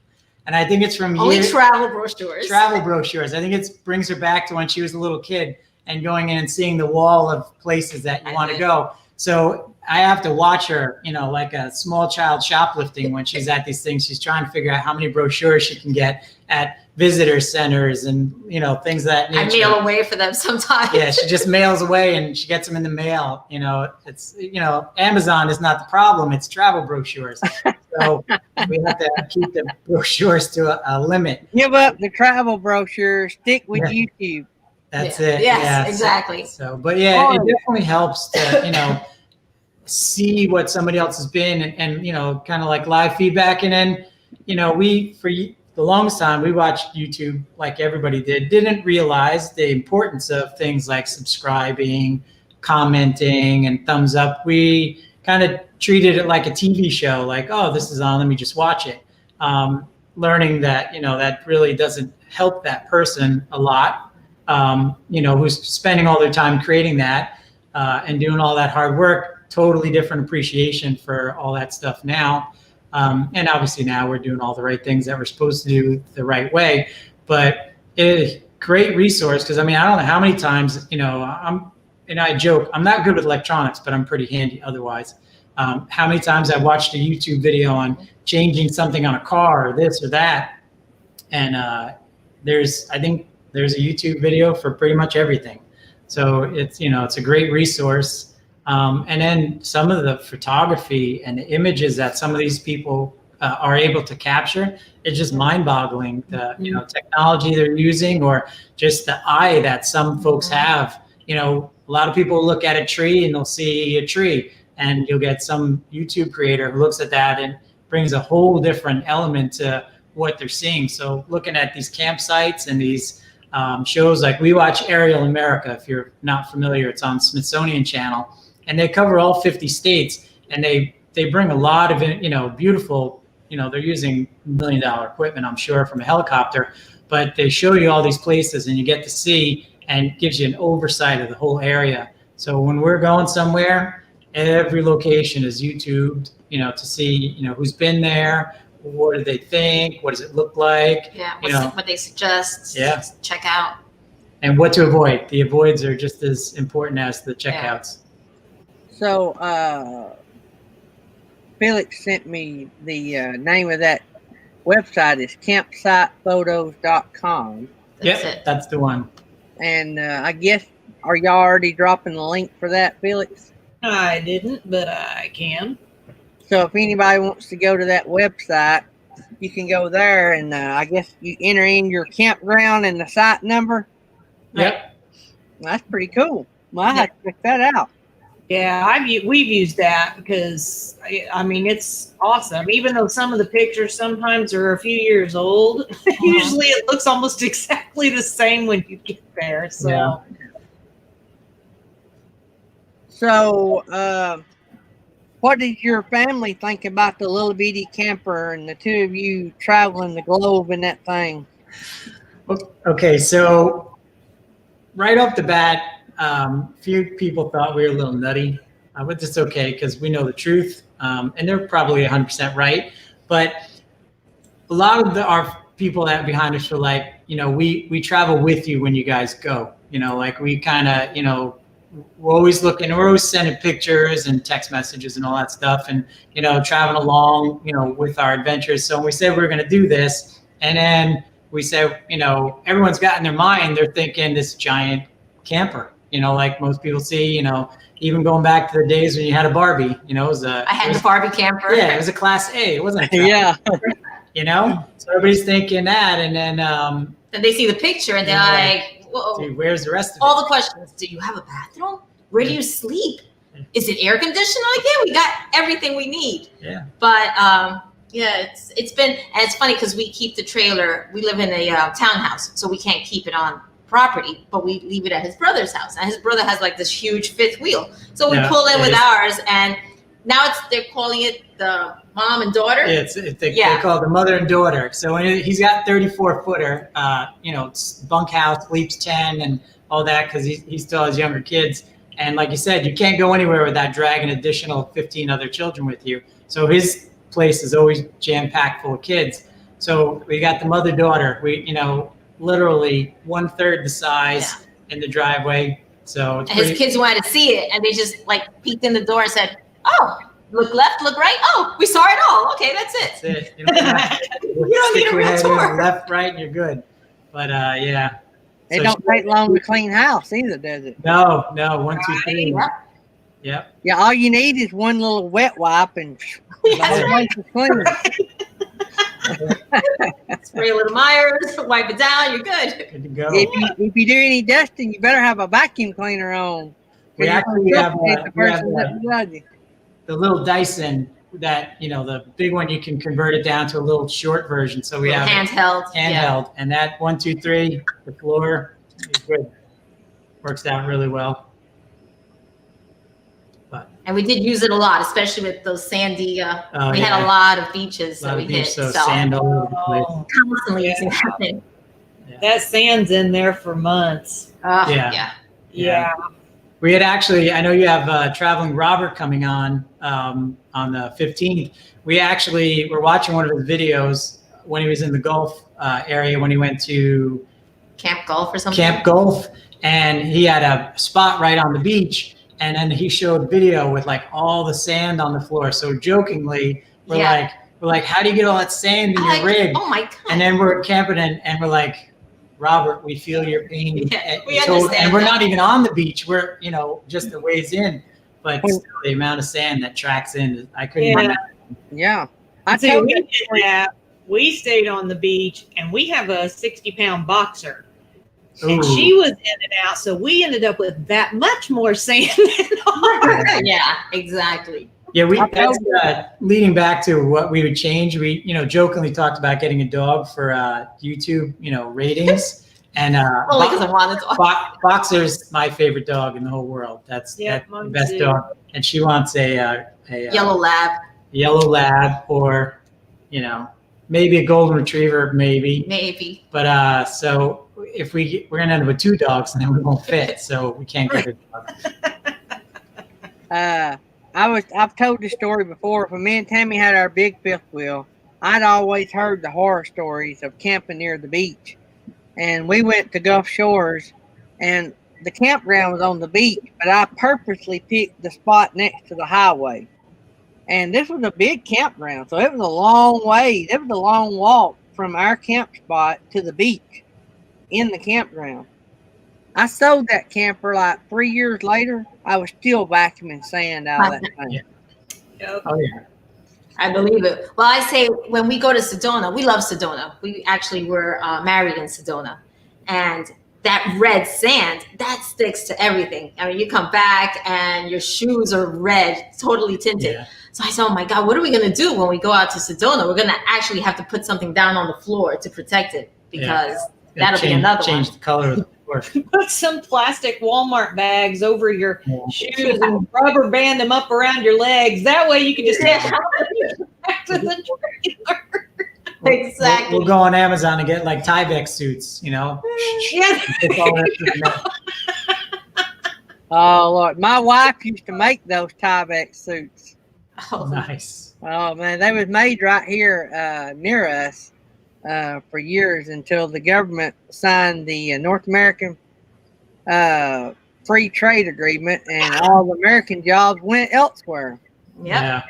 And I think it's from only travel brochures. Travel brochures. I think it brings her back to when she was a little kid and going in and seeing the wall of places that you want to go. So I have to watch her, like a small child shoplifting when she's at these things. She's trying to figure out how many brochures she can get at visitor centers and, you know, things of that I nature. mail away for them sometimes. Yeah, she just mails away and she gets them in the mail. You know, it's, you know, Amazon is not the problem. It's travel brochures. So we have to keep the brochures to a limit. Give up the travel brochure. Stick with Yeah. YouTube. That's Yeah. it. Yes, yeah. exactly. So, but yeah, it Oh. definitely helps to, you know, see what somebody else has been and you know, kind of like live feedback. And then, you know, for the longest time, we watched YouTube like everybody didn't realize the importance of things like subscribing, commenting, and thumbs up. We kind of treated it like a TV show, like, oh, this is on, let me just watch it. Learning that, you know, that really doesn't help that person a lot, you know, who's spending all their time creating that and doing all that hard work. Totally different appreciation for all that stuff now. And obviously now we're doing all the right things that we're supposed to do the right way. But it's a great resource because, I mean, I don't know how many times, you know, I joke, I'm not good with electronics, but I'm pretty handy otherwise. How many times I watched a YouTube video on changing something on a car or this or that. And I think there's a YouTube video for pretty much everything. So it's, you know, it's a great resource. And then some of the photography and the images that some of these people are able to capture, it's just mind-boggling. The, you know, technology they're using, or just the eye that some folks have. You know, a lot of people look at a tree and they'll see a tree, and you'll get some YouTube creator who looks at that and brings a whole different element to what they're seeing. So looking at these campsites and these shows, like we watch Aerial America. If you're not familiar, it's on Smithsonian Channel. And they cover all 50 states, and they bring a lot of, you know, beautiful, you know, they're using $1 million equipment, I'm sure, from a helicopter, but they show you all these places and you get to see, and gives you an oversight of the whole area. So when we're going somewhere, every location is YouTubed, you know, to see, you know, who's been there, what do they think, what does it look like, Yeah, you know, what they suggest. Yeah. Check out. and what to avoid. The avoids are just as important as the checkouts. So, Felix sent me the name of that website is campsitephotos.com. That's Yep, it. that's the one. And I guess, are y'all already dropping the link for that, Felix? I didn't, but I can. So if anybody wants to go to that website, you can go there, and I guess you enter in your campground and the site number. Yep. That's pretty cool. Well, I have to check that out. Yeah, we've used that because I mean it's awesome. Even though some of the pictures sometimes are a few years old, usually it looks almost exactly the same when you get there. So, Yeah. So, what did your family think about the little bitty camper and the two of you traveling the globe in that thing? Okay, so right off the bat, few people thought we were a little nutty, but it's okay because we know the truth, and they're probably 100% right. But a lot of our people that behind us were like, you know, we travel with you when you guys go. You know, like we kind of, you know, we're always looking, we're always sending pictures and text messages and all that stuff, and you know, traveling along, you know, with our adventures. So when we said we're going to do this, and then we said, you know, everyone's got in their mind, they're thinking this giant camper. You know, like most people see, you know, even going back to the days when you had a Barbie, you know, I had the Barbie camper. Yeah, it was a Class A. It wasn't a Class Yeah. You know, so everybody's thinking that, and then And they see the picture and they're like, whoa. dude, where's the rest of All it? the questions. Do you have a bathroom? Where do you sleep? Is it air conditioned? Like, yeah, we got everything we need. Yeah. But yeah, it's been, and it's funny because we keep the trailer. We live in a townhouse, so we can't keep it on property, but we leave it at his brother's house. And his brother has like this huge fifth wheel, so we Yeah, pull in it with is. ours. And now they're calling it the mom and daughter. Yeah, they call it the mother and daughter. So he's got 34-footer, you know, bunkhouse, sleeps 10 and all that because he still has younger kids. And like you said, you can't go anywhere without dragging an additional 15 other children with you. So his place is always jam-packed full of kids. So we got the mother-daughter. We, you know, literally 1/3 the size in the driveway. So it's And his kids wanted to see it, and they just like peeked in the door and said, "Oh, look left, look right. Oh, we saw it all. Okay, that's it. That's it. You don't, have to You don't need stick a your real head in tour. left, right, and you're good. But yeah. It So don't take long to clean house either, does it? No, 1, 2, 3. Yep. Yep. Yeah, all you need is one little wet wipe and the That's whole right. place is clean. Spray a little Myers, wipe it down. You're good. Good to go. If you do any dusting, you better have a vacuum cleaner on. We actually have, the person that does it. the little Dyson that, the big one, you can convert it down to a little short version. So we have Handheld. handheld, and that 1, 2, 3, the floor is good. Works out really well. And we did use it a lot, especially with those sandy. We had yeah. a lot of beaches A lot that we of hit. beach, so So sand all over the place. constantly using that thing. That sand's in there for months. Yeah. Yeah. We had actually, I know you have Traveling Robert coming on the 15th. We actually were watching one of his videos when he was in the Gulf area, when he went to Camp Golf or something. Camp Golf, and he had a spot right on the beach. And then he showed video with like all the sand on the floor. So jokingly, we're like, how do you get all that sand in your rig? Oh my God. And then we're camping and we're like, Robert, we feel your pain. Yeah, we understand and we're that. not even on the beach. We're, just a ways in, but still the amount of sand that tracks in, I couldn't Yeah. imagine. Yeah. I See, told we you. did that. We stayed on the beach, and we have a 60-pound boxer. And Ooh. she was in and out, so we ended up with that much more sand than ours. Yeah, exactly. Yeah, that's leading back to what we would change. We, jokingly talked about getting a dog for YouTube, ratings. And Only because I wanted to. Boxer's my favorite dog in the whole world. That's the mine best too. dog. And she wants a Yellow lab, yellow lab, or maybe a golden retriever, maybe. maybe. But so if we're gonna end up with 2 dogs, and then we won't fit, so we can't get a dog. I've told this story before. When me and Tammy had our big fifth wheel, I'd always heard the horror stories of camping near the beach. And we went to Gulf Shores, and the campground was on the beach, but I purposely picked the spot next to the highway. And this was a big campground, so it was a long way. It was a long walk from our camp spot to the beach in the campground. I sold that camper like 3 years later. I was still vacuuming sand out of that thing. Yep. Oh yeah. I believe it. Well, I say when we go to Sedona, we love Sedona. We actually were married in Sedona. And that red sand, that sticks to everything. I mean, you come back and your shoes are red, totally tinted. Yeah. So I said, oh my God, what are we going to do when we go out to Sedona? We're going to actually have to put something down on the floor to protect it, because that'll be another change one. the color of the floor. Put some plastic Walmart bags over your shoes and rubber band them up around your legs. That way you can just take back to the trailer. Exactly. We'll go on Amazon and get like Tyvek suits, Yeah. It's all that- Oh, Lord. My wife used to make those Tyvek suits. Oh, Nice. Oh, man. They was made right here near us for years until the government signed the North American Free Trade Agreement, and all the American jobs went elsewhere. yep. Yeah.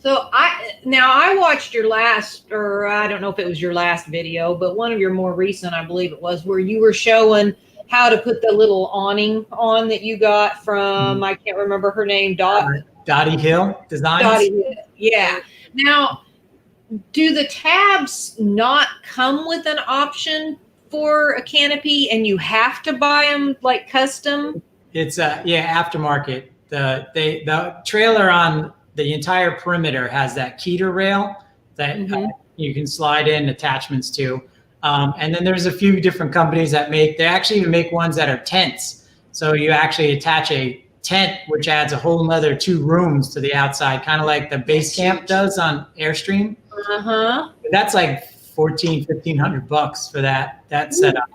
So I watched your last, or I don't know if it was your last video, but one of your more recent, I believe it was, where you were showing how to put the little awning on that you got from, I can't remember her name, Dottie Hill Designs. Dottie. Yeah. Now, do the tabs not come with an option for a canopy, and you have to buy them like custom? It's aftermarket. The trailer on the entire perimeter has that Keter rail that you can slide in attachments to. And then there's a few different companies that they actually even make ones that are tents. So you actually attach a tent, which adds a whole nother 2 rooms to the outside, kind of like the base camp does on Airstream. That's like $1,500 for that setup,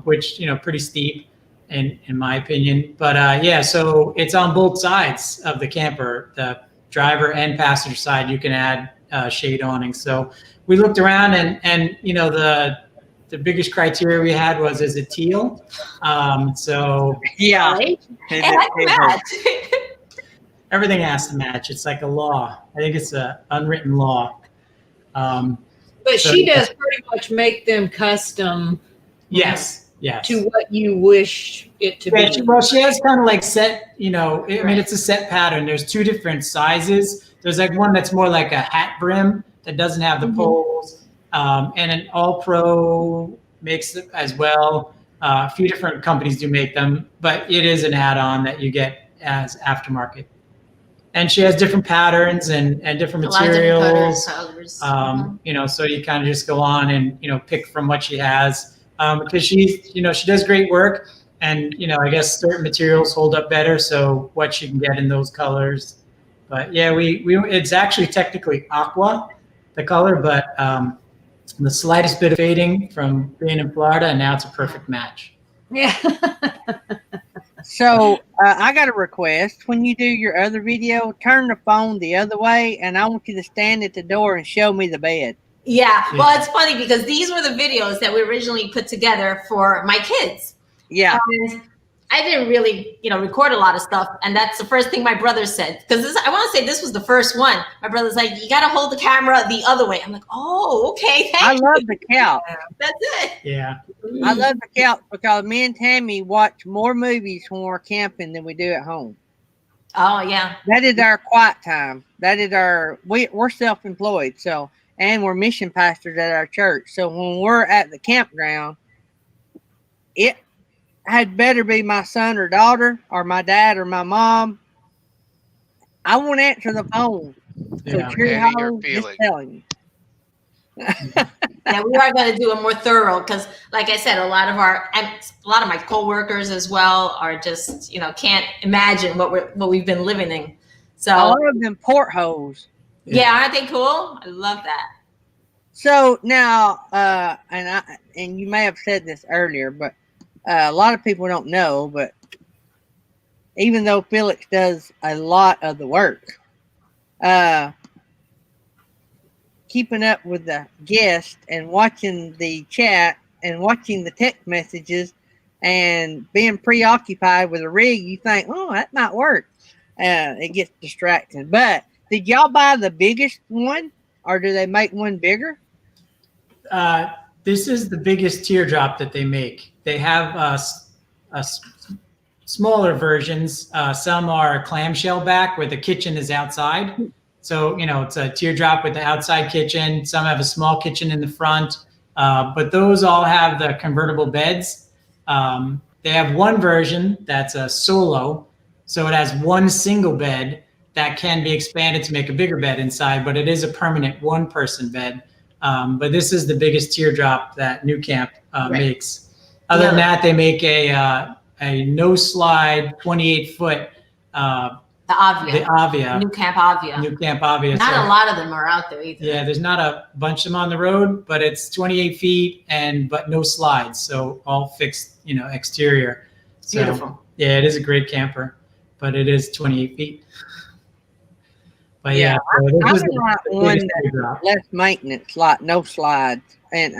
which, pretty steep in my opinion. But so it's on both sides of the camper, the driver and passenger side. You can add shade awning. So we looked around, and the biggest criteria we had was, is it teal? So Yeah. Right? And I can match. everything has to match. It's like a law. I think it's an unwritten law. But So, she does pretty much make them custom. Yes. To what you wish it to be. Well, she has kind of like set, I mean, it's a set pattern. There's two different sizes. There's like one that's more like a hat brim that doesn't have the poles, and an All Pro makes it as well. A few different companies do make them, but it is an add-on that you get as aftermarket. And she has different patterns and different materials. Colors. So you kind of just go on and pick from what she has, because she does great work, and I guess certain materials hold up better. So what she can get in those colors, but yeah, we it's actually technically aqua, the color, but the slightest bit of fading from being in Florida, and now it's a perfect match. Yeah. So I got a request. When you do your other video, turn the phone the other way, and I want you to stand at the door and show me the bed. Yeah. Well, it's funny because these were the videos that we originally put together for my kids. Yeah. And I didn't really, record a lot of stuff. And that's the first thing my brother said. Because I want to say this was the first one. My brother's like, you got to hold the camera the other way. I'm like, oh, okay. I love the couch. That's it. Yeah. I love the couch because me and Tammy watch more movies when we're camping than we do at home. Oh, yeah. That is our quiet time. That is we're self-employed. So, and we're mission pastors at our church. So when we're at the campground, it had better be my son or daughter or my dad or my mom. I won't answer the phone. So just telling you. Yeah, we are going to do a more thorough, because like I said, a lot of my co-workers as well are just, can't imagine what we've been living in. So I love them portholes. Yeah, aren't they cool? I love that. So now, and you may have said this earlier, but a lot of people don't know, but even though Felix does a lot of the work, keeping up with the guests and watching the chat and watching the text messages and being preoccupied with a rig, you think, oh, that might work. It gets distracting. But did y'all buy the biggest one, or do they make one bigger? This is the biggest teardrop that they make. They have smaller versions. Some are clamshell back where the kitchen is outside. So, it's a teardrop with the outside kitchen. Some have a small kitchen in the front, but those all have the convertible beds. They have one version that's a solo. So it has one single bed that can be expanded to make a bigger bed inside, but it is a permanent one-person bed. But this is the biggest teardrop that New Camp makes. Other than that, they make a no-slide 28-foot the Avia. The Avia. New Camp Avia. New Camp Avia. Not a lot of them are out there either. Yeah, there's not a bunch of them on the road, but it's 28 feet but no slides. So all fixed, exterior. Beautiful. Yeah, it is a great camper, but it is 28 feet. But yeah, I like one that's less maintenance, like no slides. And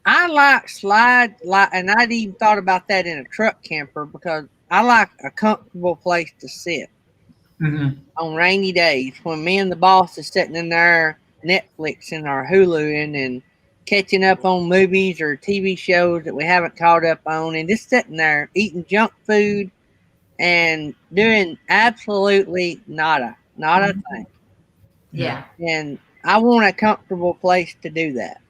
I like slide, and I'd even thought about that in a truck camper because I like a comfortable place to sit on rainy days when me and the boss is sitting in there Netflixing or Huluing and catching up on movies or TV shows that we haven't caught up on, and just sitting there eating junk food and doing absolutely nada, not a thing. Yeah. And I want a comfortable place to do that.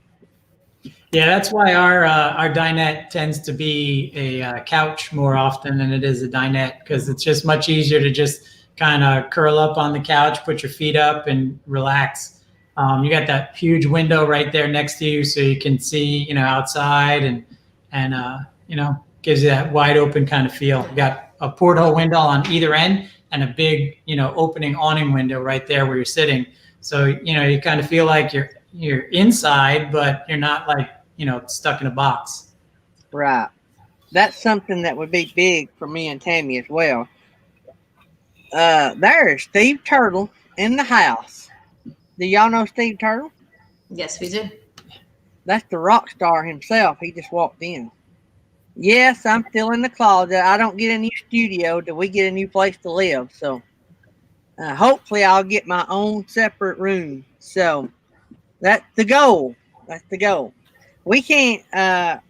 Yeah, that's why our dinette tends to be a couch more often than it is a dinette, because it's just much easier to just kind of curl up on the couch, put your feet up, and relax. You got that huge window right there next to you, so you can see, outside, and gives you that wide open kind of feel. You got a porthole window on either end and a big, opening awning window right there where you're sitting. So, you kind of feel like you're inside, but you're not like, stuck in a box. Right. That's something that would be big for me and Tammy as well. There's Steve Turtle in the house. Do y'all know Steve Turtle? Yes, we do. That's the rock star himself. He just walked in. Yes, I'm still in the closet. I don't get a new studio till we get a new place to live. So Hopefully, I'll get my own separate room. So that's the goal. That's the goal. We can't.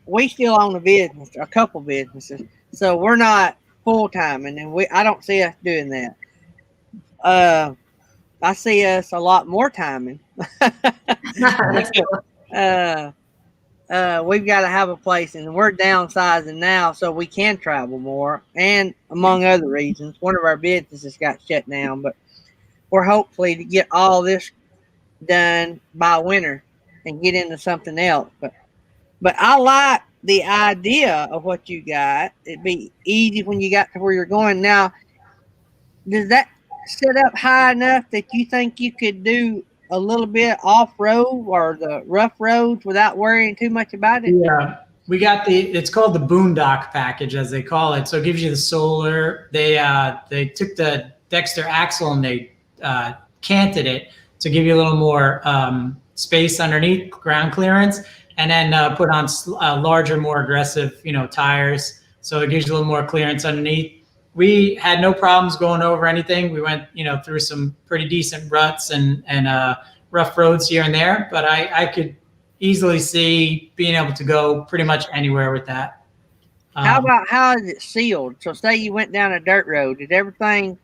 We still own a business, a couple businesses, so we're not full time, and then I don't see us doing that. I see us a lot more timing. That's uh, we've got to have a place, and we're downsizing now so we can travel more. And among other reasons, one of our businesses got shut down, but we're hopefully to get all this done by winter and get into something else. But I like the idea of what you got. It'd be easy when you got to where you're going. Now, does that set up high enough that you think you could do a little bit off road or the rough roads without worrying too much about it? Yeah, we got it's called the Boondock package, as they call it. So it gives you the solar. They took the Dexter axle and they canted it to give you a little more space underneath, ground clearance, and then put on larger, more aggressive, tires. So it gives you a little more clearance underneath. We had no problems going over anything. We went, through some pretty decent ruts and rough roads here and there, but I could easily see being able to go pretty much anywhere with that. How is it sealed? So say you went down a dirt road, did everything?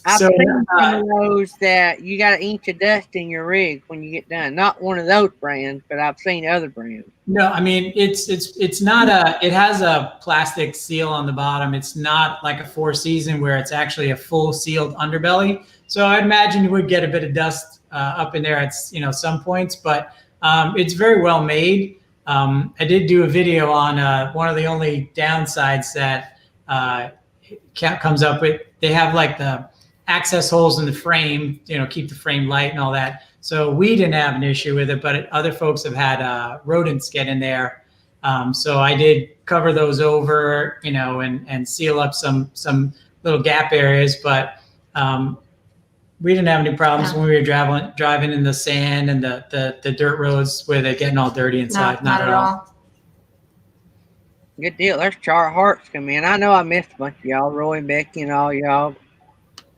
I've So, seen some of those that you got an inch of dust in your rig when you get done. Not one of those brands, but I've seen other brands. No, I mean it's not it has a plastic seal on the bottom. It's not like a Four Season where it's actually a full sealed underbelly. So I imagine you would get a bit of dust up in there at some points, but it's very well made. I did do a video on one of the only downsides that comes up with. They have like the access holes in the frame, keep the frame light and all that. So we didn't have an issue with it, but other folks have had rodents get in there. So I did cover those over, and seal up some little gap areas, but we didn't have any problems when we were driving in the sand and the dirt roads where they're getting all dirty inside. not at all. Good deal. There's Char Hart's coming in. I know I missed a bunch of y'all, Roy and Becky and all y'all.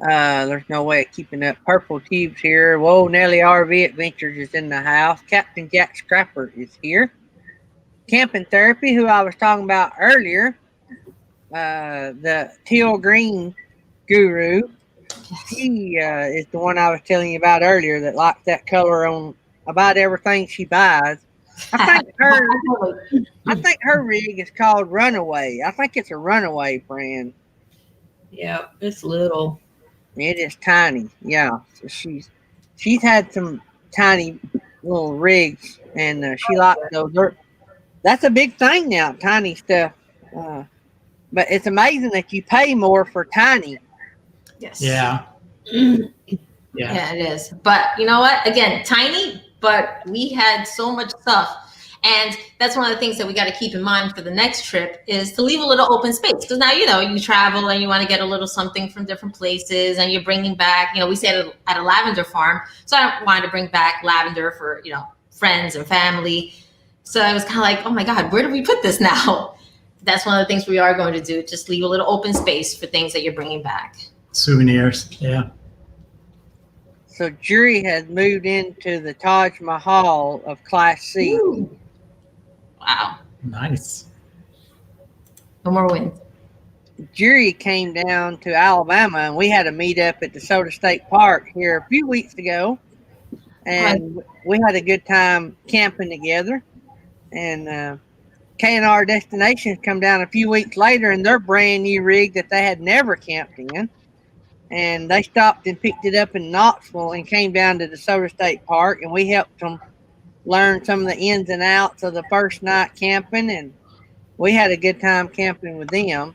There's no way of keeping up. Purple Tubes here. Whoa, Nelly RV Adventures is in the house. Captain Jack Scrapper is here. Camping Therapy, who I was talking about earlier, the teal green guru. He is the one I was telling you about earlier that likes that color on about everything she buys. I think her rig is called Runaway. I think it's a Runaway brand. Yeah, it's little. It is tiny. Yeah, so she's had some tiny little rigs, and she likes those. That's a big thing now, tiny stuff. But it's amazing that you pay more for tiny. Yes. Yeah. Yeah, it is. But you know what? Again, tiny, but we had so much stuff. And that's one of the things that we got to keep in mind for the next trip is to leave a little open space. Because now, you travel and you want to get a little something from different places and you're bringing back, we stayed at a lavender farm. So I wanted to bring back lavender for, friends and family. So I was kind of like, oh my God, where do we put this now? That's one of the things we are going to do. Just leave a little open space for things that you're bringing back. Souvenirs. Yeah. So Jury has moved into the Taj Mahal of Class C. Ooh. Wow. Nice. No more wins. Jury came down to Alabama, and we had a meetup at DeSoto State Park here a few weeks ago. And we had a good time camping together. And K&R Destinations come down a few weeks later in their brand new rig that they had never camped in. And they stopped and picked it up in Knoxville and came down to DeSoto State Park, and we helped them learn some of the ins and outs of the first night camping, and we had a good time camping with them.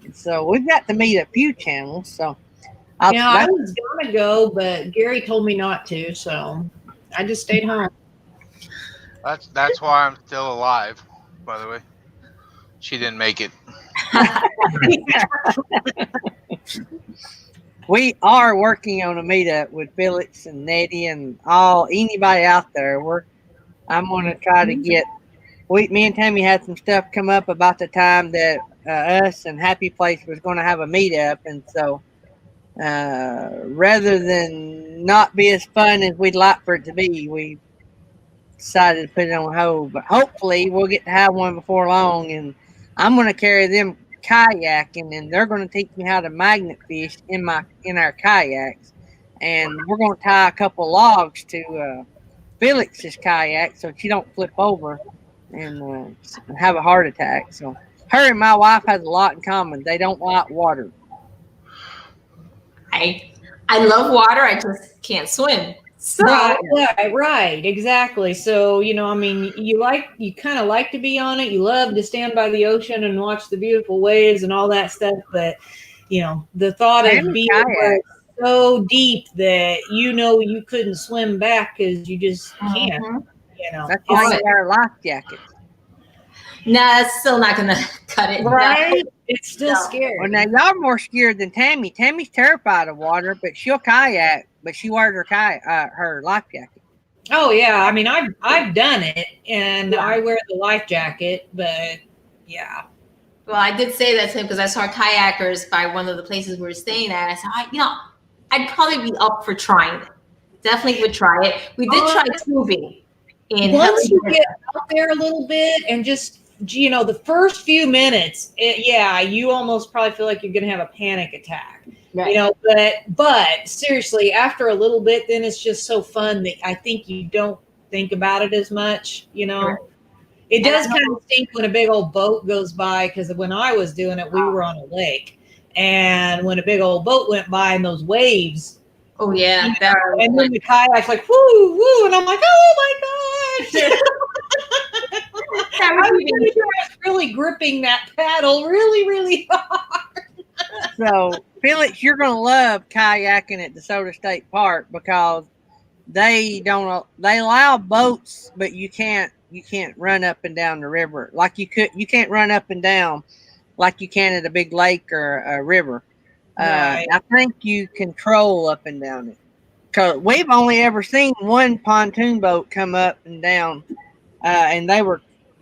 And so we've got to meet a few channels. So I was gonna go, but Gary told me not to, so I just stayed home. That's why I'm still alive, by the way. She didn't make it. We are working on a meetup with Felix and Nettie and anybody out there. I'm going to try to get. Me and Tammy had some stuff come up about the time that us and Happy Place was going to have a meetup, and so rather than not be as fun as we'd like for it to be, we decided to put it on hold. But hopefully, we'll get to have one before long, and I'm going to carry them kayaking, and they're going to teach me how to magnet fish in our kayaks, and we're going to tie a couple logs to Felix's kayak so she don't flip over and have a heart attack. So her and my wife has a lot in common. They don't like water. I love water. I just can't swim. So Right, exactly. So, I mean, you kind of like to be on it. You love to stand by the ocean and watch the beautiful waves and all that stuff. But, the thought of being where it's so deep that you couldn't swim back because you just can't. That's why you wear life jackets. No, it's still not gonna cut it. Right? It's still scary. Well, now y'all more scared than Tammy. Tammy's terrified of water, but she'll kayak. But she wears her life jacket. Oh yeah, I mean I've done it, and I wear the life jacket. But yeah. Well, I did say that to him because I saw kayakers by one of the places we were staying at. I said, I'd probably be up for trying it. Definitely would try it. We did try tubing. Once you get out there a little bit and just the first few minutes, you almost probably feel like you're going to have a panic attack. Right. But seriously, after a little bit, then it's just so fun that I think you don't think about it as much. Right. It does kind of stink when a big old boat goes by, because when I was doing it, we were on a lake, and when a big old boat went by and those waves. Oh yeah. And then the kayak's like whoo woo, and I'm like, oh my gosh. I was really gripping that paddle really, really hard. So, Felix, you're going to love kayaking at DeSoto State Park because they allow boats, but you can't run up and down the river like you can't run up and down like you can at a big lake or a river. Right. I think you control up and down it, because we've only ever seen one pontoon boat come up and down, and they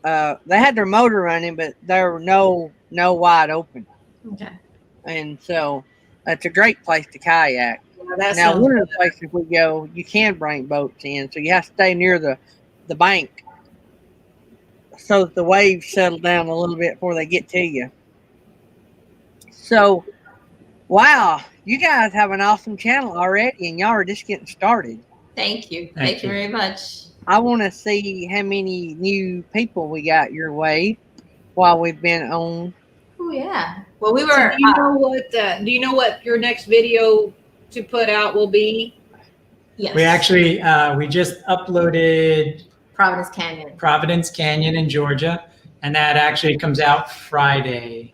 had their motor running, but there were no wide open. Okay. And so it's a great place to kayak. Now, one of the places we go, you can bring boats in, so you have to stay near the bank so that the waves settle down a little bit before they get to you. So, wow, you guys have an awesome channel already, and y'all are just getting started. Thank you. Thank you very much. I want to see how many new people we got your way while we've been on. Oh yeah. Well, we were. Do you know what your next video to put out will be? Yes. We actually we just uploaded Providence Canyon in Georgia, and that actually comes out Friday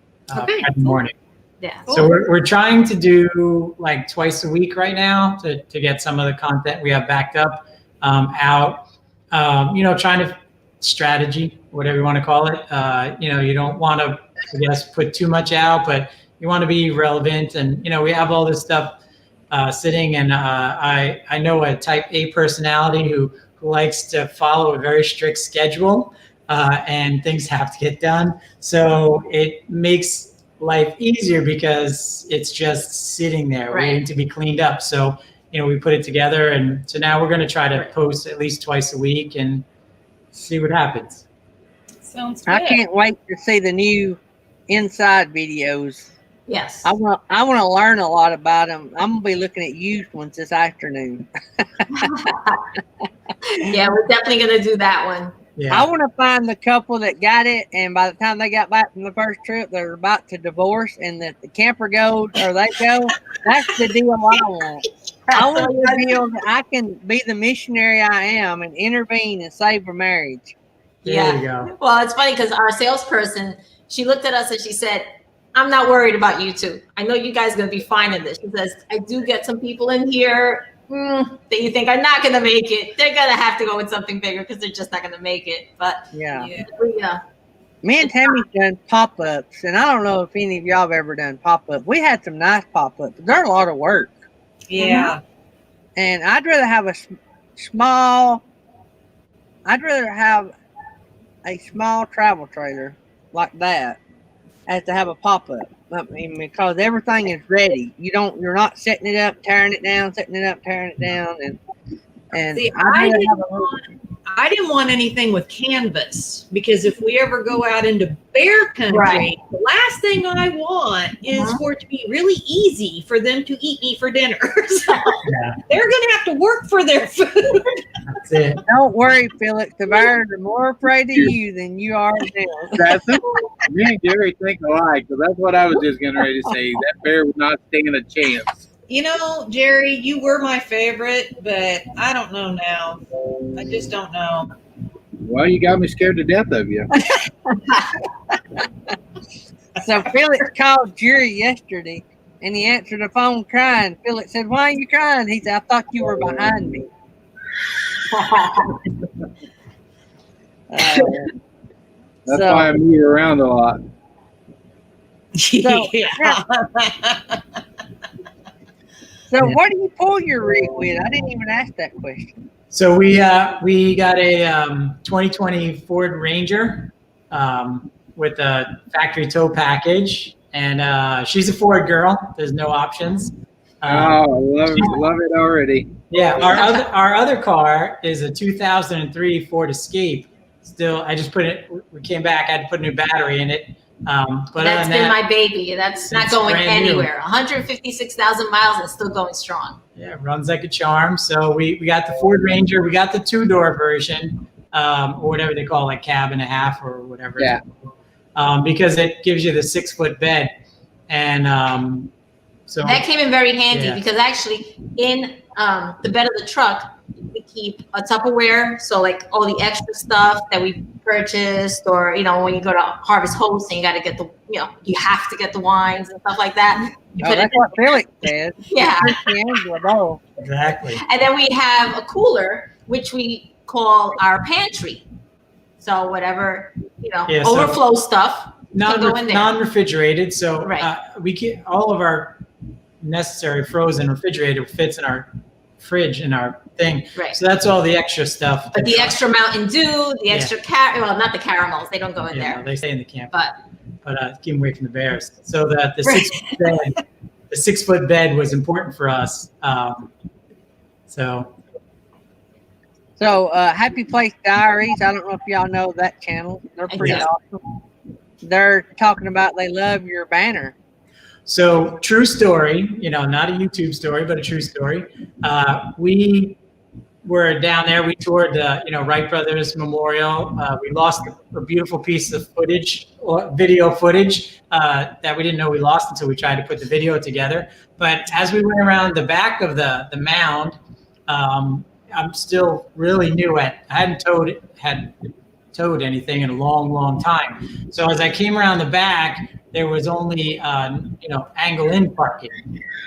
morning. Yeah. So we're trying to do like twice a week right now to get some of the content we have backed up out. Trying to strategy, whatever you want to call it. You don't want to, I guess, put too much out, but you want to be relevant. And, we have all this stuff sitting, and I know a type A personality who likes to follow a very strict schedule, and things have to get done. So it makes life easier because it's just sitting there waiting to be cleaned up. So, we put it together, and so now we're going to try to post at least twice a week and see what happens. Sounds good. I can't wait to see the new inside videos. Yes. I want to learn a lot about them. I'm going to be looking at used ones this afternoon. Yeah, we're definitely going to do that one. Yeah. I want to find the couple that got it, and by the time they got back from the first trip, they're about to divorce, and the camper goes or they go. That's the deal I want. I want to feel that I can be the missionary I am and intervene and save a marriage. There you go. Well, it's funny because our salesperson, she looked at us and she said, I'm not worried about you two. I know you guys are going to be fine in this. She says, I do get some people in here that you think are not going to make it. They're going to have to go with something bigger because they're just not going to make it. But yeah. Me and Tammy's done pop-ups, and I don't know if any of y'all have ever done pop-ups. We had some nice pop-ups. They're a lot of work. Yeah. And I'd rather have a small travel trailer like that as to have a pop-up. I mean, because everything is ready. You're not setting it up, tearing it down, setting it up, tearing it down, and See, I do have I didn't want anything with canvas because if we ever go out into bear country, Right. the last thing I want is for it to be really easy for them to eat me for dinner. So they're going to have to work for their food. That's it. Don't worry, Felix. The bears are more afraid of you than you are of them. That's it. Me and Gary think alike, because that's what I was just getting ready to say. That bear would not stand a chance. You know, Jerry, you were my favorite, but I don't know now. I just don't know. Well, you got me scared to death of you. So Felix called Jerry yesterday, and he answered the phone crying. Felix said, "Why are you crying?" He said, "I thought you were behind me." That's So- why I move around a lot. So what do you pull your rig with? I didn't even ask that question. So we got a 2020 Ford Ranger with a factory tow package, and she's a Ford girl. There's no options. Love it already. Yeah, our other car is a 2003 Ford Escape. Still, I just put it. We came back. I had to put a new battery in it. But That's been my baby. That's not it's going brand new. anywhere. 156,000 miles and still going strong. Yeah, it runs like a charm. So we got the Ford Ranger. We got the 2-door version, or whatever they call it, like cab and a half or whatever. Yeah. Because it gives you the 6-foot bed, and so That came in very handy Yeah. because actually in the bed of the truck, we keep a Tupperware. So like all the extra stuff that we purchased, or, when you go to Harvest Host and you got to get you have to get the wines and stuff like that. You Oh, put it that's what Felix said. Yeah. exactly. And then we have a cooler, which we call our pantry. So whatever, Yeah, so- overflow stuff can go in there. Non-refrigerated. So Right. we get all of our necessary frozen refrigerator fits in our fridge in our thing. Right. So that's all the extra stuff. But the extra Mountain Dew, the extra well, not the caramels, they don't go in Yeah, there. they stay in the camp. But Keep them away from the bears. So that the Right. 6-foot bed, the 6-foot bed was important for us. So Happy Place Diaries. I don't know if y'all know that channel. They're pretty Yeah. awesome. They're talking about they love your banner. So true story, not a YouTube story, but a true story. We were down there. We toured the, Wright Brothers Memorial. We lost a beautiful piece of footage, video footage that we didn't know we lost until we tried to put the video together. But as we went around the back of the mound, I'm still really new I hadn't towed anything in a long, long time. So as I came around the back, there was only, angle in parking.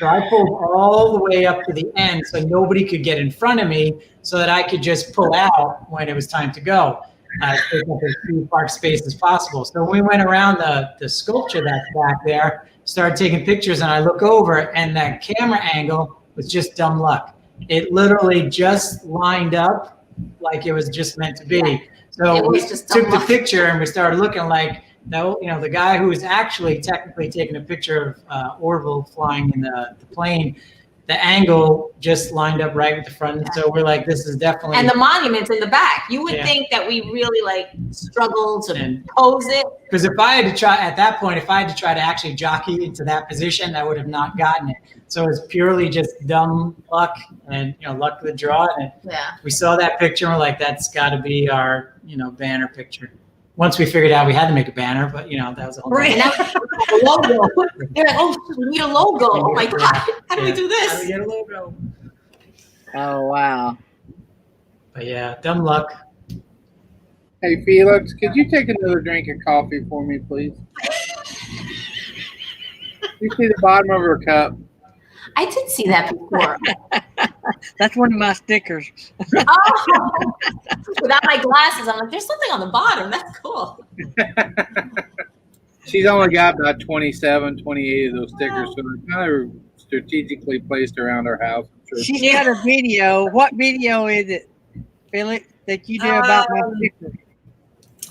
So I pulled all the way up to the end so nobody could get in front of me so that I could just pull out when it was time to go. Take up as few park space as possible. So when we went around the sculpture that's back there, started taking pictures, and I look over and that camera angle was just dumb luck. It literally just lined up like it was just meant to be. So It we was just took dumb the luck. picture and we started looking like, the guy who was actually technically taking a picture of Orville flying in the plane, the angle just lined up right with the front. Yeah. So we're like, this is definitely. and the monuments in the back, you would Yeah. think that we really struggled to And- pose it. Because if I had to try to actually jockey into that position, I would have not gotten it. So it's purely just dumb luck and luck of the draw. And Yeah. we saw that picture and we're like, that's got to be our banner picture. Once we figured out we had to make a banner, but that was a whole And nother- that was the logo. They're like, oh, we need a logo. Oh my God. How do we do How do we this? get a logo? Oh wow. But yeah, dumb luck. Hey, Felix, could you take another drink of coffee for me, please? You see the bottom of her cup? I did see that before. That's one of my stickers. Oh, without my glasses, I'm like, there's something on the bottom. That's cool. She's only got about 27, 28 of those stickers, so they're kind of strategically placed around her house. I'm sure. She's got a video. What video is it, Felix, that you do about my stickers?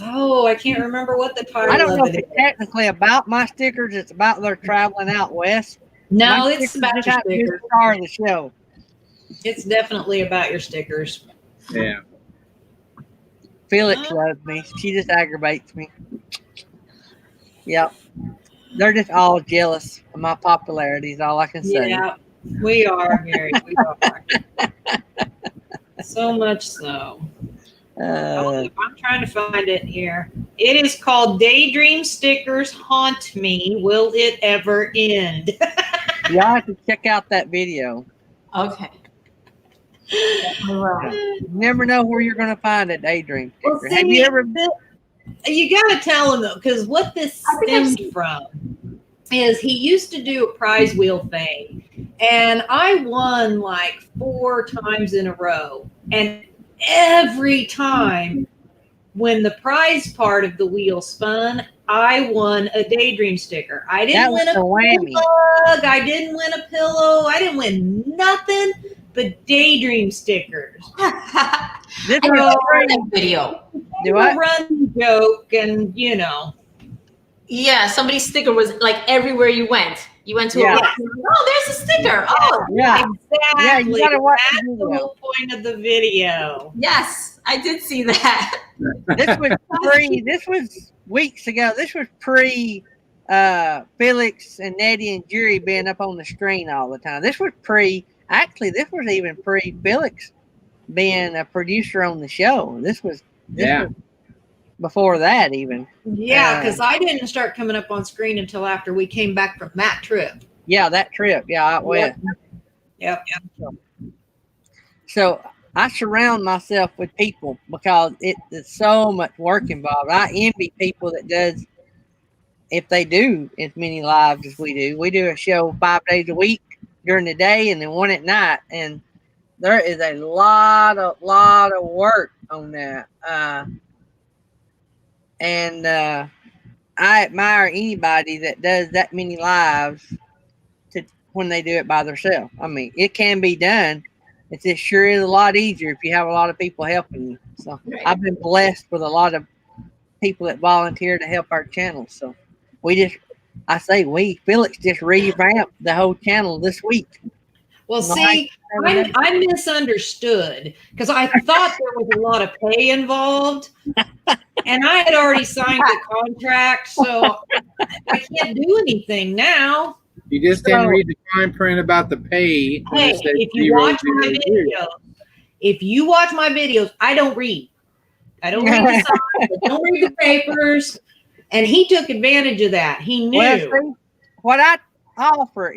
Oh, I can't remember what the title I don't know of if it it's is. technically about my stickers. It's about their traveling out west. No, My it's stickers about just your happen to be the stickers. star of the show. It's definitely about your stickers. Yeah. Felix loves me. She just aggravates me. Yep. They're just all jealous of my popularity is all I can say. Yeah, we are, Gary. We are. So much so. I'm trying to find it here. It is called Daydream Stickers Haunt Me. Will it ever end? Y'all have to check out that video. Okay. You never know where you're going to find a daydream Well, sticker. Have you ever? You got to tell him, though, because what this I think I've stemmed seen- from is he used to do a prize wheel thing, and I won like 4 times in a row. And every time when the prize part of the wheel spun, I won a Daydream sticker. I That didn't was win a the whammy. plug. I didn't win a pillow. I didn't win nothing but Daydream stickers. This I was saw free. that video. Do A I? run joke, and you know. Yeah, somebody's sticker was like everywhere you went. You went to Yeah. a restaurant. Oh, there's a sticker. Oh, Yeah. Exactly. Yeah, you gotta watch the That's the video. whole point of the video. yes, I did see that. This was pre. This was weeks ago. This was pre. Felix and Nettie and Jerry being up on the screen all the time. This was pre. Actually, this was even pre Felix being a producer on the show. This was before that even. Yeah, because I didn't start coming up on screen until after we came back from that trip. Yeah, that trip. Yeah, out west. Yep. So I surround myself with people because it's so much work involved. I envy people that does, if they do as many lives as we do. We do a show 5 days a week during the day and then one at night, and there is a lot of work on that. I admire anybody that does that many lives when they do it by themselves. I mean, it can be done. It just sure is a lot easier if you have a lot of people helping you. So I've been blessed with a lot of people that volunteer to help our channel. So Felix just revamped the whole channel this week. Well, see, I misunderstood because I thought there was a lot of pay involved, and I had already signed the contract, so I can't do anything now. You just didn't read the fine print about the pay. Hey, if you watch my videos, I don't read. I don't read the signs. I don't read the papers. And he took advantage of that. He knew. Well, see, what I offer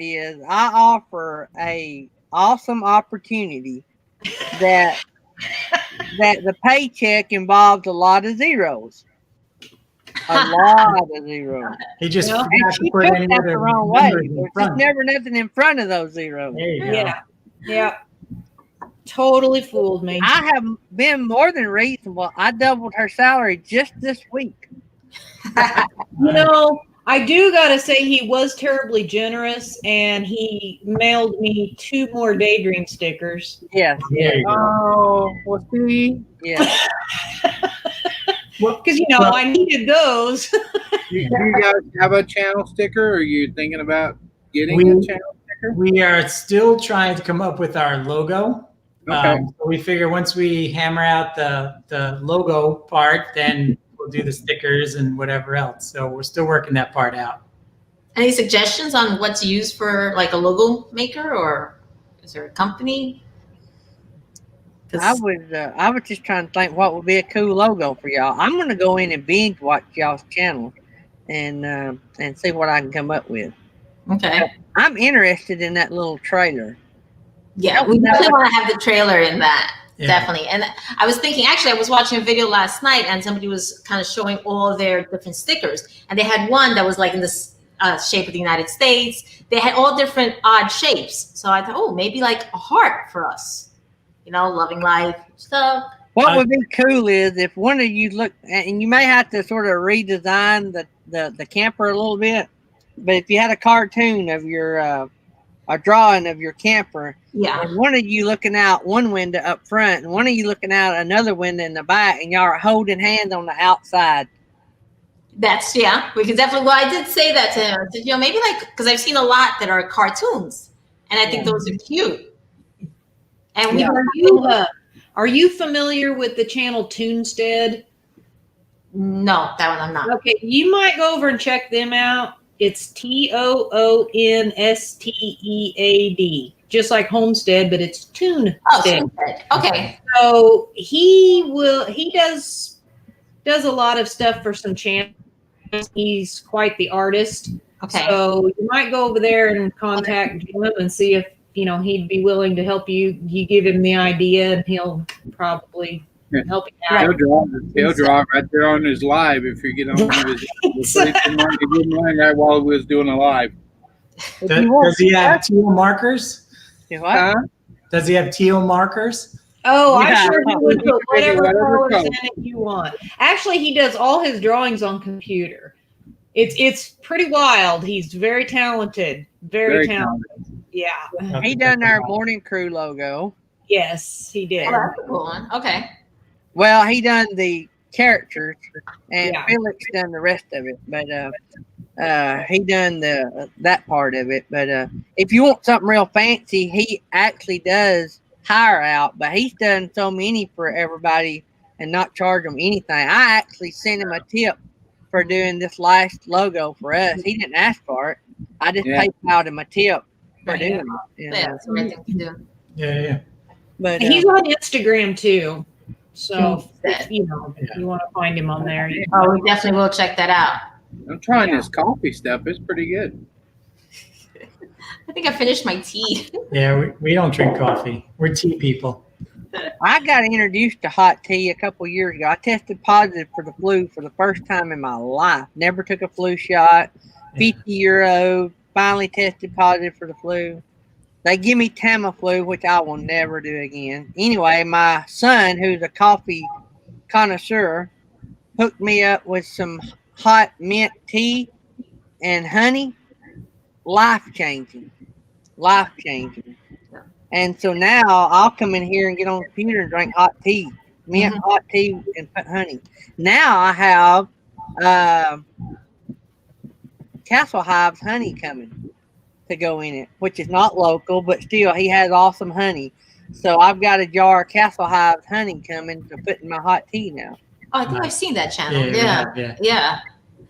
a awesome opportunity that the paycheck involves a lot of zeros. A lot of zeros. He just And forgot she to put took any that other the wrong way. numbers in There's just front. never nothing in front of those zeros. There you go. Yeah. Totally fooled me. I have been more than reasonable. I doubled her salary just this week. You know, I do got to say he was terribly generous, and he mailed me 2 more Daydream stickers. Yes. There you go. Oh, well, see, Yeah. Because, I needed those. you guys have a channel sticker? Or are you thinking about getting a channel sticker? We are still trying to come up with our logo. Okay. So we figure once we hammer out the logo part, then we'll do the stickers and whatever else. So we're still working that part out. Any suggestions on what to use for like a logo maker, or is there a company? I was just trying to think what would be a cool logo for y'all. I'm gonna go in and binge watch y'all's channel and see what I can come up with. Okay. I'm interested in that little trailer. Yeah, we definitely want to have the trailer in that. Yeah. Definitely. And I was thinking, actually, I was watching a video last night and somebody was kind of showing all their different stickers. And they had one that was like in the shape of the United States. They had all different odd shapes. So I thought, oh, maybe like a heart for us. Loving life stuff. What would be cool is if one of you look, and you may have to sort of redesign the camper a little bit, but if you had a cartoon of your a drawing of your camper. Yeah. And one of you looking out one window up front, and one of you looking out another window in the back, and y'all are holding hands on the outside. That's, yeah, we could definitely, well, I did say that to him. I said, maybe like, because I've seen a lot that are cartoons, and I think those are cute. And we are you familiar with the channel Toonstead? No, that one I'm not. Okay, you might go over and check them out. It's Toonstead, just like Homestead, but it's Toonstead. Oh, Toonstead. Okay. So he does a lot of stuff for some channels. He's quite the artist. Okay. So you might go over there and contact him and see if he'd be willing to help you. You give him the idea, and he'll probably help you out. He'll draw right there on his live if you get on his. Right while he was doing a live. Does he have teal markers? What? Does he have teal markers? Oh, Yeah. I'm sure he would put whatever Whatever colors color. in it you want. Actually, he does all his drawings on computer. It's pretty wild. He's very talented. Very talented. Yeah. He done our morning crew logo. Yes, he did. Oh, that's a cool one. Okay. Well, he done the characters, and Yeah. Felix done the rest of it. But he done that part of it. But if you want something real fancy, he actually does hire out. But he's done so many for everybody and not charge them anything. I actually sent him a tip for doing this last logo for us. He didn't ask for it. I just PayPal'd him a tip for doing it. Yeah, that's the right thing to do. Yeah. But He's on Instagram too. So Toonstead. if you want to find him on there. Oh, we definitely will check that out. I'm trying this coffee stuff. It's pretty good. I think I finished my tea. Yeah, we don't drink coffee. We're tea people. I got introduced to hot tea a couple years ago. I tested positive for the flu for the first time in my life. Never took a flu shot. 50-year-old, finally tested positive for the flu. They give me Tamiflu, which I will never do again. Anyway, my son, who's a coffee connoisseur, hooked me up with some hot mint tea and honey. Life-changing. Life-changing. And so now I'll come in here and get on the computer and drink hot tea, mint hot tea, and put honey. Now I have Castle Hive's honey coming to go in it, which is not local, but still he has awesome honey. So I've got a jar of Castle Hive's honey coming to put in my hot tea now. Oh, I think I've seen that channel. Yeah. Yeah.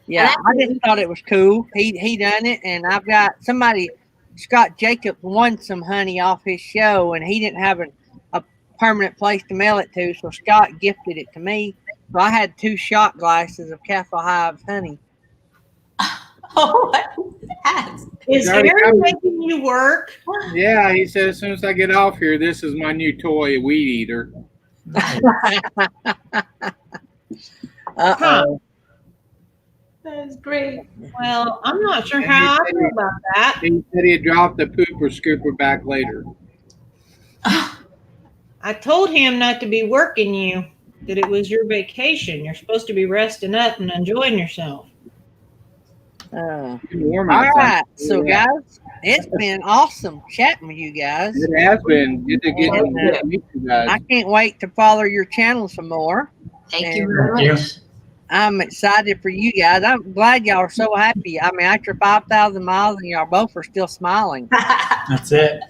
Yeah, I just thought it was cool. He done it, and I've got somebody. Scott Jacobs won some honey off his show, and he didn't have a permanent place to mail it to, so Scott gifted it to me. So I had 2 shot glasses of Castle Hive's honey. Oh, what is that? Is Aaron making you work? Yeah, he said as soon as I get off here, this is my new toy, weed eater. Uh-oh. That is great. Well, I'm not sure how I feel about that. He said he'd drop the pooper scooper back later. I told him not to be working you, that it was your vacation. You're supposed to be resting up and enjoying yourself. All Warm right, outside. so guys, it's been awesome chatting with you guys. It has been good to get to meet you guys. I can't wait to follow your channel some more. Thank you very much. I'm excited for you guys. I'm glad y'all are so happy. I mean, after 5,000 miles and y'all both are still smiling. That's it.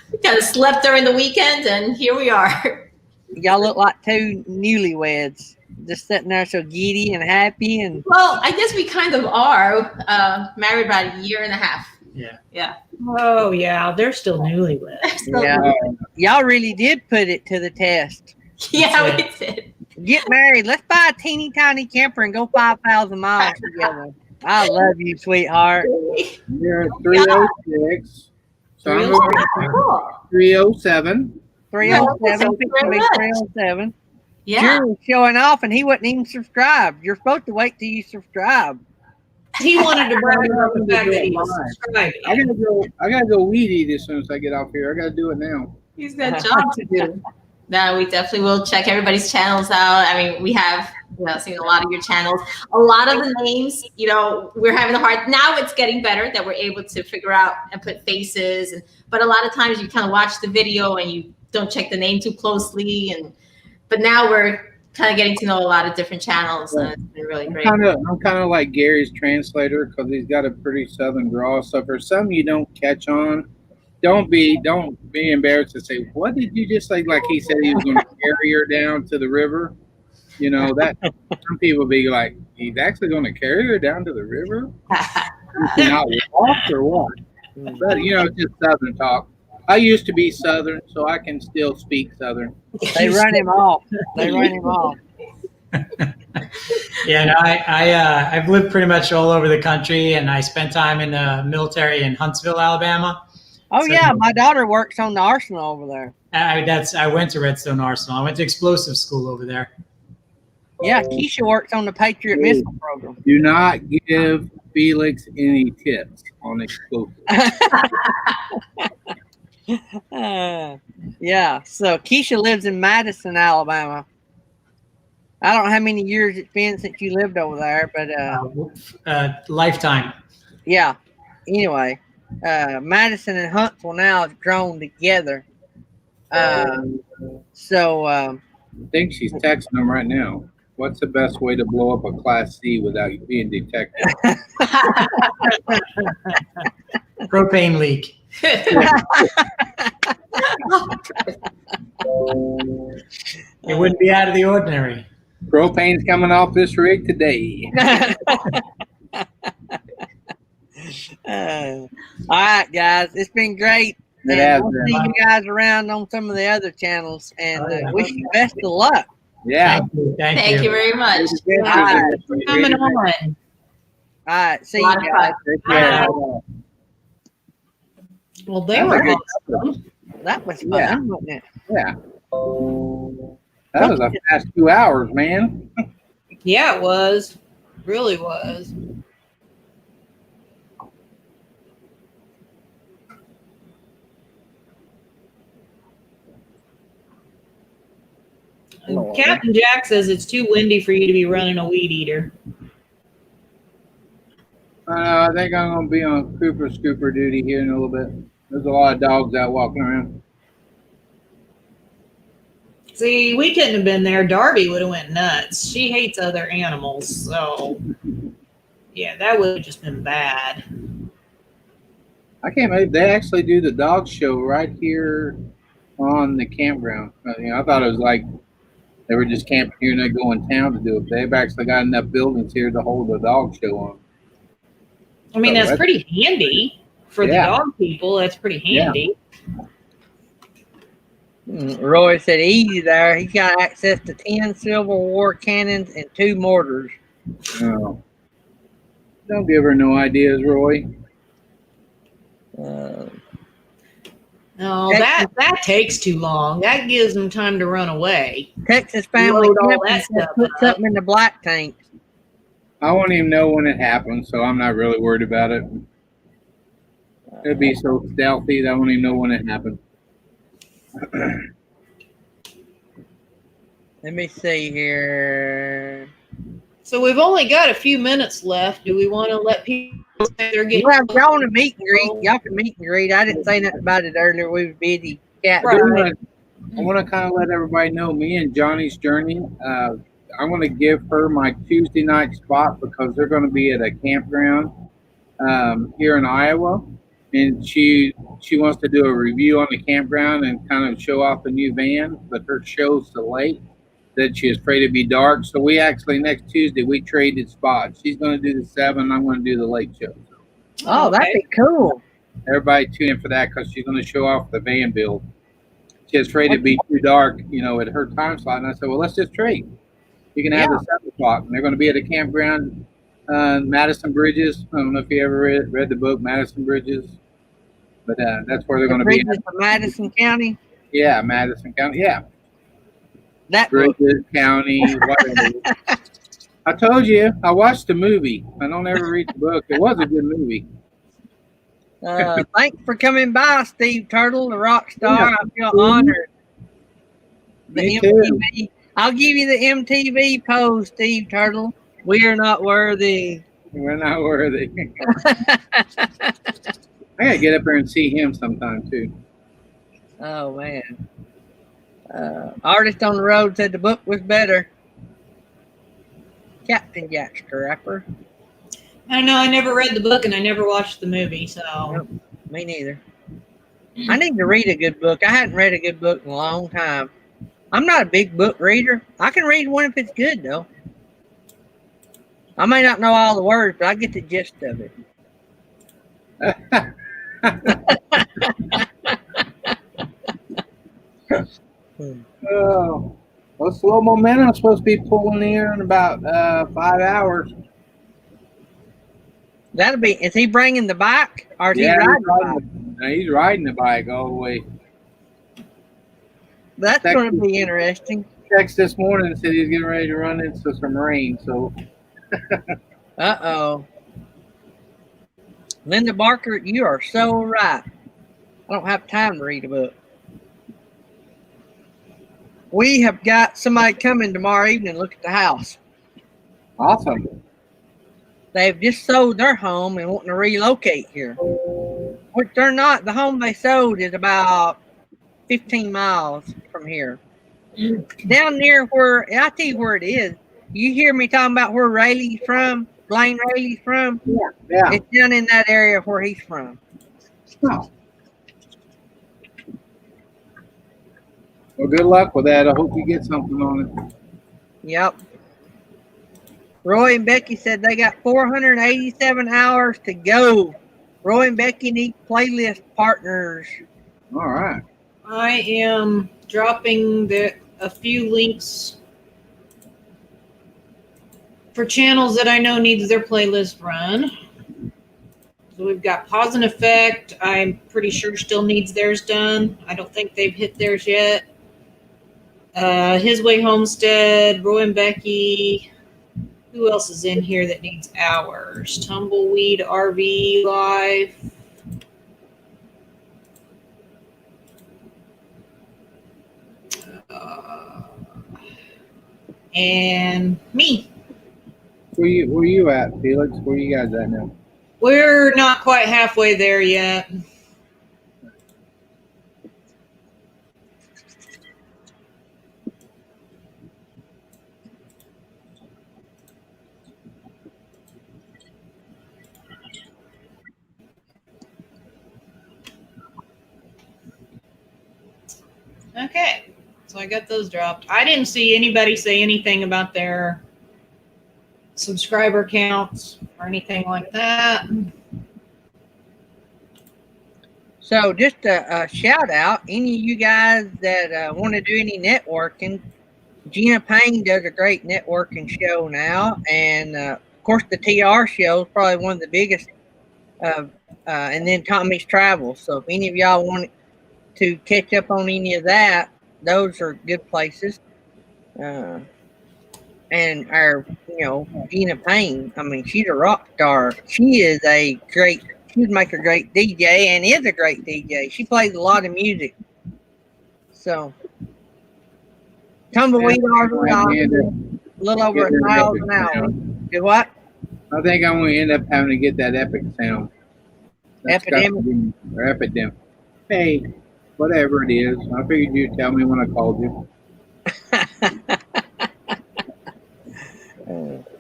We kind of slept during the weekend, and here we are. Y'all look like 2 newlyweds, just sitting there so giddy and happy. And Well, I guess we kind of are married about 1.5 years. Yeah. Yeah. Oh, yeah, they're still newlyweds. So, yeah, y'all really did put it to the test. yeah, we did. Get married. Let's buy a teeny tiny camper and go 5,000 miles together. I love you, sweetheart. You're at 306. So I'm moving to Cool. 307. 307, 307. Yeah. Drew was showing off and he wasn't even subscribed. You're supposed to wait till you subscribe. He wanted to brag about the fact that he was subscribing. I gotta go weed eat as soon as I get off here. I gotta do it now. He's got a job to do. No, we definitely will check everybody's channels out. I mean, we have Seeing a lot of your channels. A lot of the names, we're having a hard. Now it's getting better that we're able to figure out and put faces. But a lot of times you kind of watch the video and you don't check the name too closely. But now we're kind of getting to know a lot of different channels. And it's been really great. I'm kind of like Gary's translator because he's got a pretty southern drawl. So for some you don't catch on, don't be embarrassed to say, what did you just say? Like he said he was going to carry her down to the river. That some people be like, he's actually going to carry her down to the river? You cannot walk or what? But it's just southern talk. I used to be southern, so I can still speak southern. They run him off. Yeah, no, I've lived pretty much all over the country, and I spent time in the military in Huntsville, Alabama. Oh, so, yeah, my daughter works on the arsenal over there. I went to Redstone Arsenal. I went to explosive school over there. Yeah, Keisha works on the Patriot Missile Program. Do not give Felix any tips on explosives. Yeah, so Keisha lives in Madison, Alabama. I don't know how many years it's been since you lived over there, but lifetime. Yeah. Anyway, Madison and Huntsville now have grown together. I think she's texting him right now. What's the best way to blow up a Class C without being detected? Propane leak. It wouldn't be out of the ordinary. Propane's coming off this rig today. All right, guys. It's been great. It has we'll been. see you guys around on some of the other channels, and wish you best of luck. Yeah. Thank you very much. All right. Coming on. All right. See you guys. Well, they were awesome. That was fun, wasn't it? Yeah. That was a fast 2 hours, man. Yeah, it was. Really was. And Captain Jack says it's too windy for you to be running a weed eater. I think I'm going to be on Cooper Scooper duty here in a little bit. There's a lot of dogs out walking around. See, we couldn't have been there. Darby would have went nuts. She hates other animals, so yeah, that would have just been bad. I can't believe they actually do the dog show right here on the campground. I thought it was like they were just camping here and they go in town to do it. They've actually got enough buildings here to hold a dog show on. I mean, that's pretty handy for the dog people. That's pretty handy. Roy said easy there. He's got access to 10 Civil War cannons and 2 mortars. Oh. Don't give her no ideas, Roy. No, that takes too long. That gives them time to run away. Texas family put up. something in the black tank. I won't even know when it happens, so I'm not really worried about it. It'd be so stealthy that I won't even know when it happened. Let me see here. So we've only got a few minutes left. Do we want to let people say they're getting? Well, y'all want to meet and greet? Y'all can meet and greet. I didn't say nothing about it earlier. We were busy. Right. I want to kind of let everybody know me and Johnny's journey. I'm going to give her my Tuesday night spot because they're going to be at a campground here in Iowa, and she wants to do a review on the campground and kind of show off the new van. But her show's so late that she's afraid it'd be dark. So we actually next Tuesday we traded spots. She's going to do the 7. I'm going to do the late show. Oh, that'd be cool. Everybody tune in for that because she's going to show off the van build. She's afraid it'd be too dark, at her time slot. And I said, well, let's just trade. You can have the 7 o'clock. And they're going to be at a campground, Madison Bridges. I don't know if you ever read the book Madison Bridges, but that's where they're going to be. Bridges of Madison County? Yeah, Madison County. Yeah. That Bridges County, whatever. I told you, I watched the movie. I don't ever read the book. It was a good movie. Thanks for coming by, Steve Turtle, the rock star. I feel honored. The Me MTV I'll give you the MTV pose, Steve Turtle. We are not worthy. We're not worthy. I gotta get up there and see him sometime too. Oh man. Artist on the Road said the book was better. Captain Jack Strapper. I don't know. I never read the book and I never watched the movie, so. Nope, me neither. I need to read a good book. I hadn't read a good book in a long time. I'm not a big book reader. I can read one if it's good, though. I may not know all the words, but I get the gist of it. Oh, well, slow momentum is supposed to be pulling here in about 5 hours. That'll be. Is he bringing the bike, or is he riding the bike? He's riding the bike all the way. That's going to be interesting. Text this morning and said he's getting ready to run into some rain. So, Uh-oh. Linda Barker, you are so right. I don't have time to read a book. We have got somebody coming tomorrow evening to look at the house. awesome. They've just sold their home and wanting to relocate here. Which they're not. The home they sold is about 15 miles from here. Down near where, I'll tell you where it is. You hear me talking about where Rayleigh's from? Blaine Rayleigh's from? Yeah. It's down in that area where he's from. Oh. Well, good luck with that. I hope you get something on it. Yep. Roy and Becky said they got 487 hours to go. Roy and Becky need playlist partners. All right. I am dropping a few links for channels that I know needs their playlist run. So we've got Pause and Effect. I'm pretty sure still needs theirs done. I don't think they've hit theirs yet. His Way Homestead, Roy and Becky. Who else is in here that needs hours? Tumbleweed RV Live. And me. Where you at, Felix? Where you guys at now? We're not quite halfway there yet. Okay, so I got those dropped. I didn't see anybody say anything about their subscriber counts or anything like that. So just a shout out, any of you guys that want to do any networking, Gina Payne does a great networking show now. And of course the TR show is probably one of the biggest. And then Tommy's Travels. So if any of y'all want to catch up on any of that, those are good places. And our, Gina Payne, I mean, she's a rock star. She'd make a great DJ and is a great DJ. She plays a lot of music. So, Tumbleweed RV, a little over 1,000 hours. Do what? I think I'm going to end up having to get that Epic sound. Epidemic? Or Epidemic. Hey, whatever it is. I figured you'd tell me when I called you.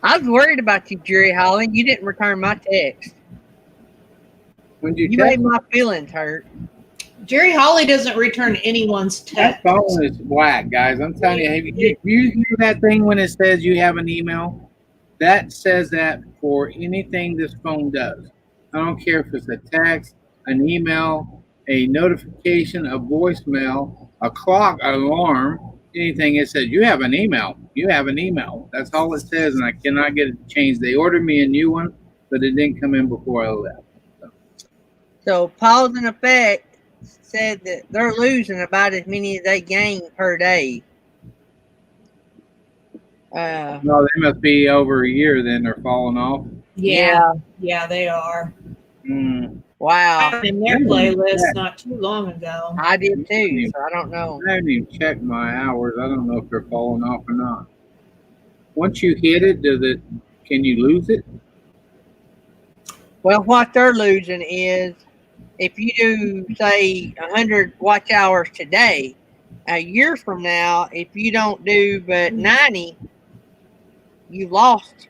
I was worried about you, Jerry Holland. You didn't return my text. When you made my feelings hurt. Jerry Holly doesn't return anyone's text. That phone is whack, guys. I'm telling you. If you hear that thing when it says you have an email, that says that for anything this phone does. I don't care if it's a text, an email, a notification, a voicemail, a clock, an alarm, anything. It says you have an email. You have an email. That's all it says, and I cannot get it changed. They ordered me a new one, but it didn't come in before I left. So Pause and Effect said that they're losing about as many as they gain per day. No, they must be over a year then. They're falling off. Yeah, they are. Well, Wow. in their playlist not too long ago. I did too, so I don't know. I haven't even checked my hours. I don't know if they're falling off or not. Once you hit it, can you lose it? Well, what they're losing is if you do, say, 100 watch hours today, a year from now, if you don't do but 90, you lost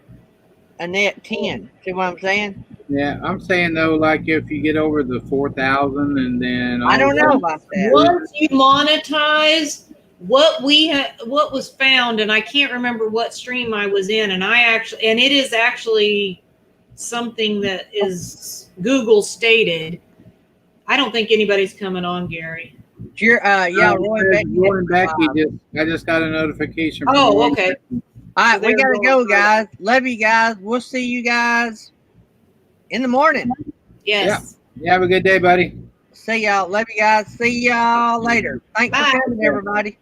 a net 10. See what I'm saying? Yeah, I'm saying though, like if you get over the 4,000 and then I don't know about that. Once you monetize what was found, and I can't remember what stream I was in, and it is actually something that is Google stated. I don't think anybody's coming on, Gary. Yeah, Roy and Becky. I just got a notification. Oh, okay. All right, we gotta go, guys. Love you guys. We'll see you guys in the morning. Yes. Yeah. Have a good day, buddy. See y'all. Love you guys. See y'all later. Thanks for coming, everybody.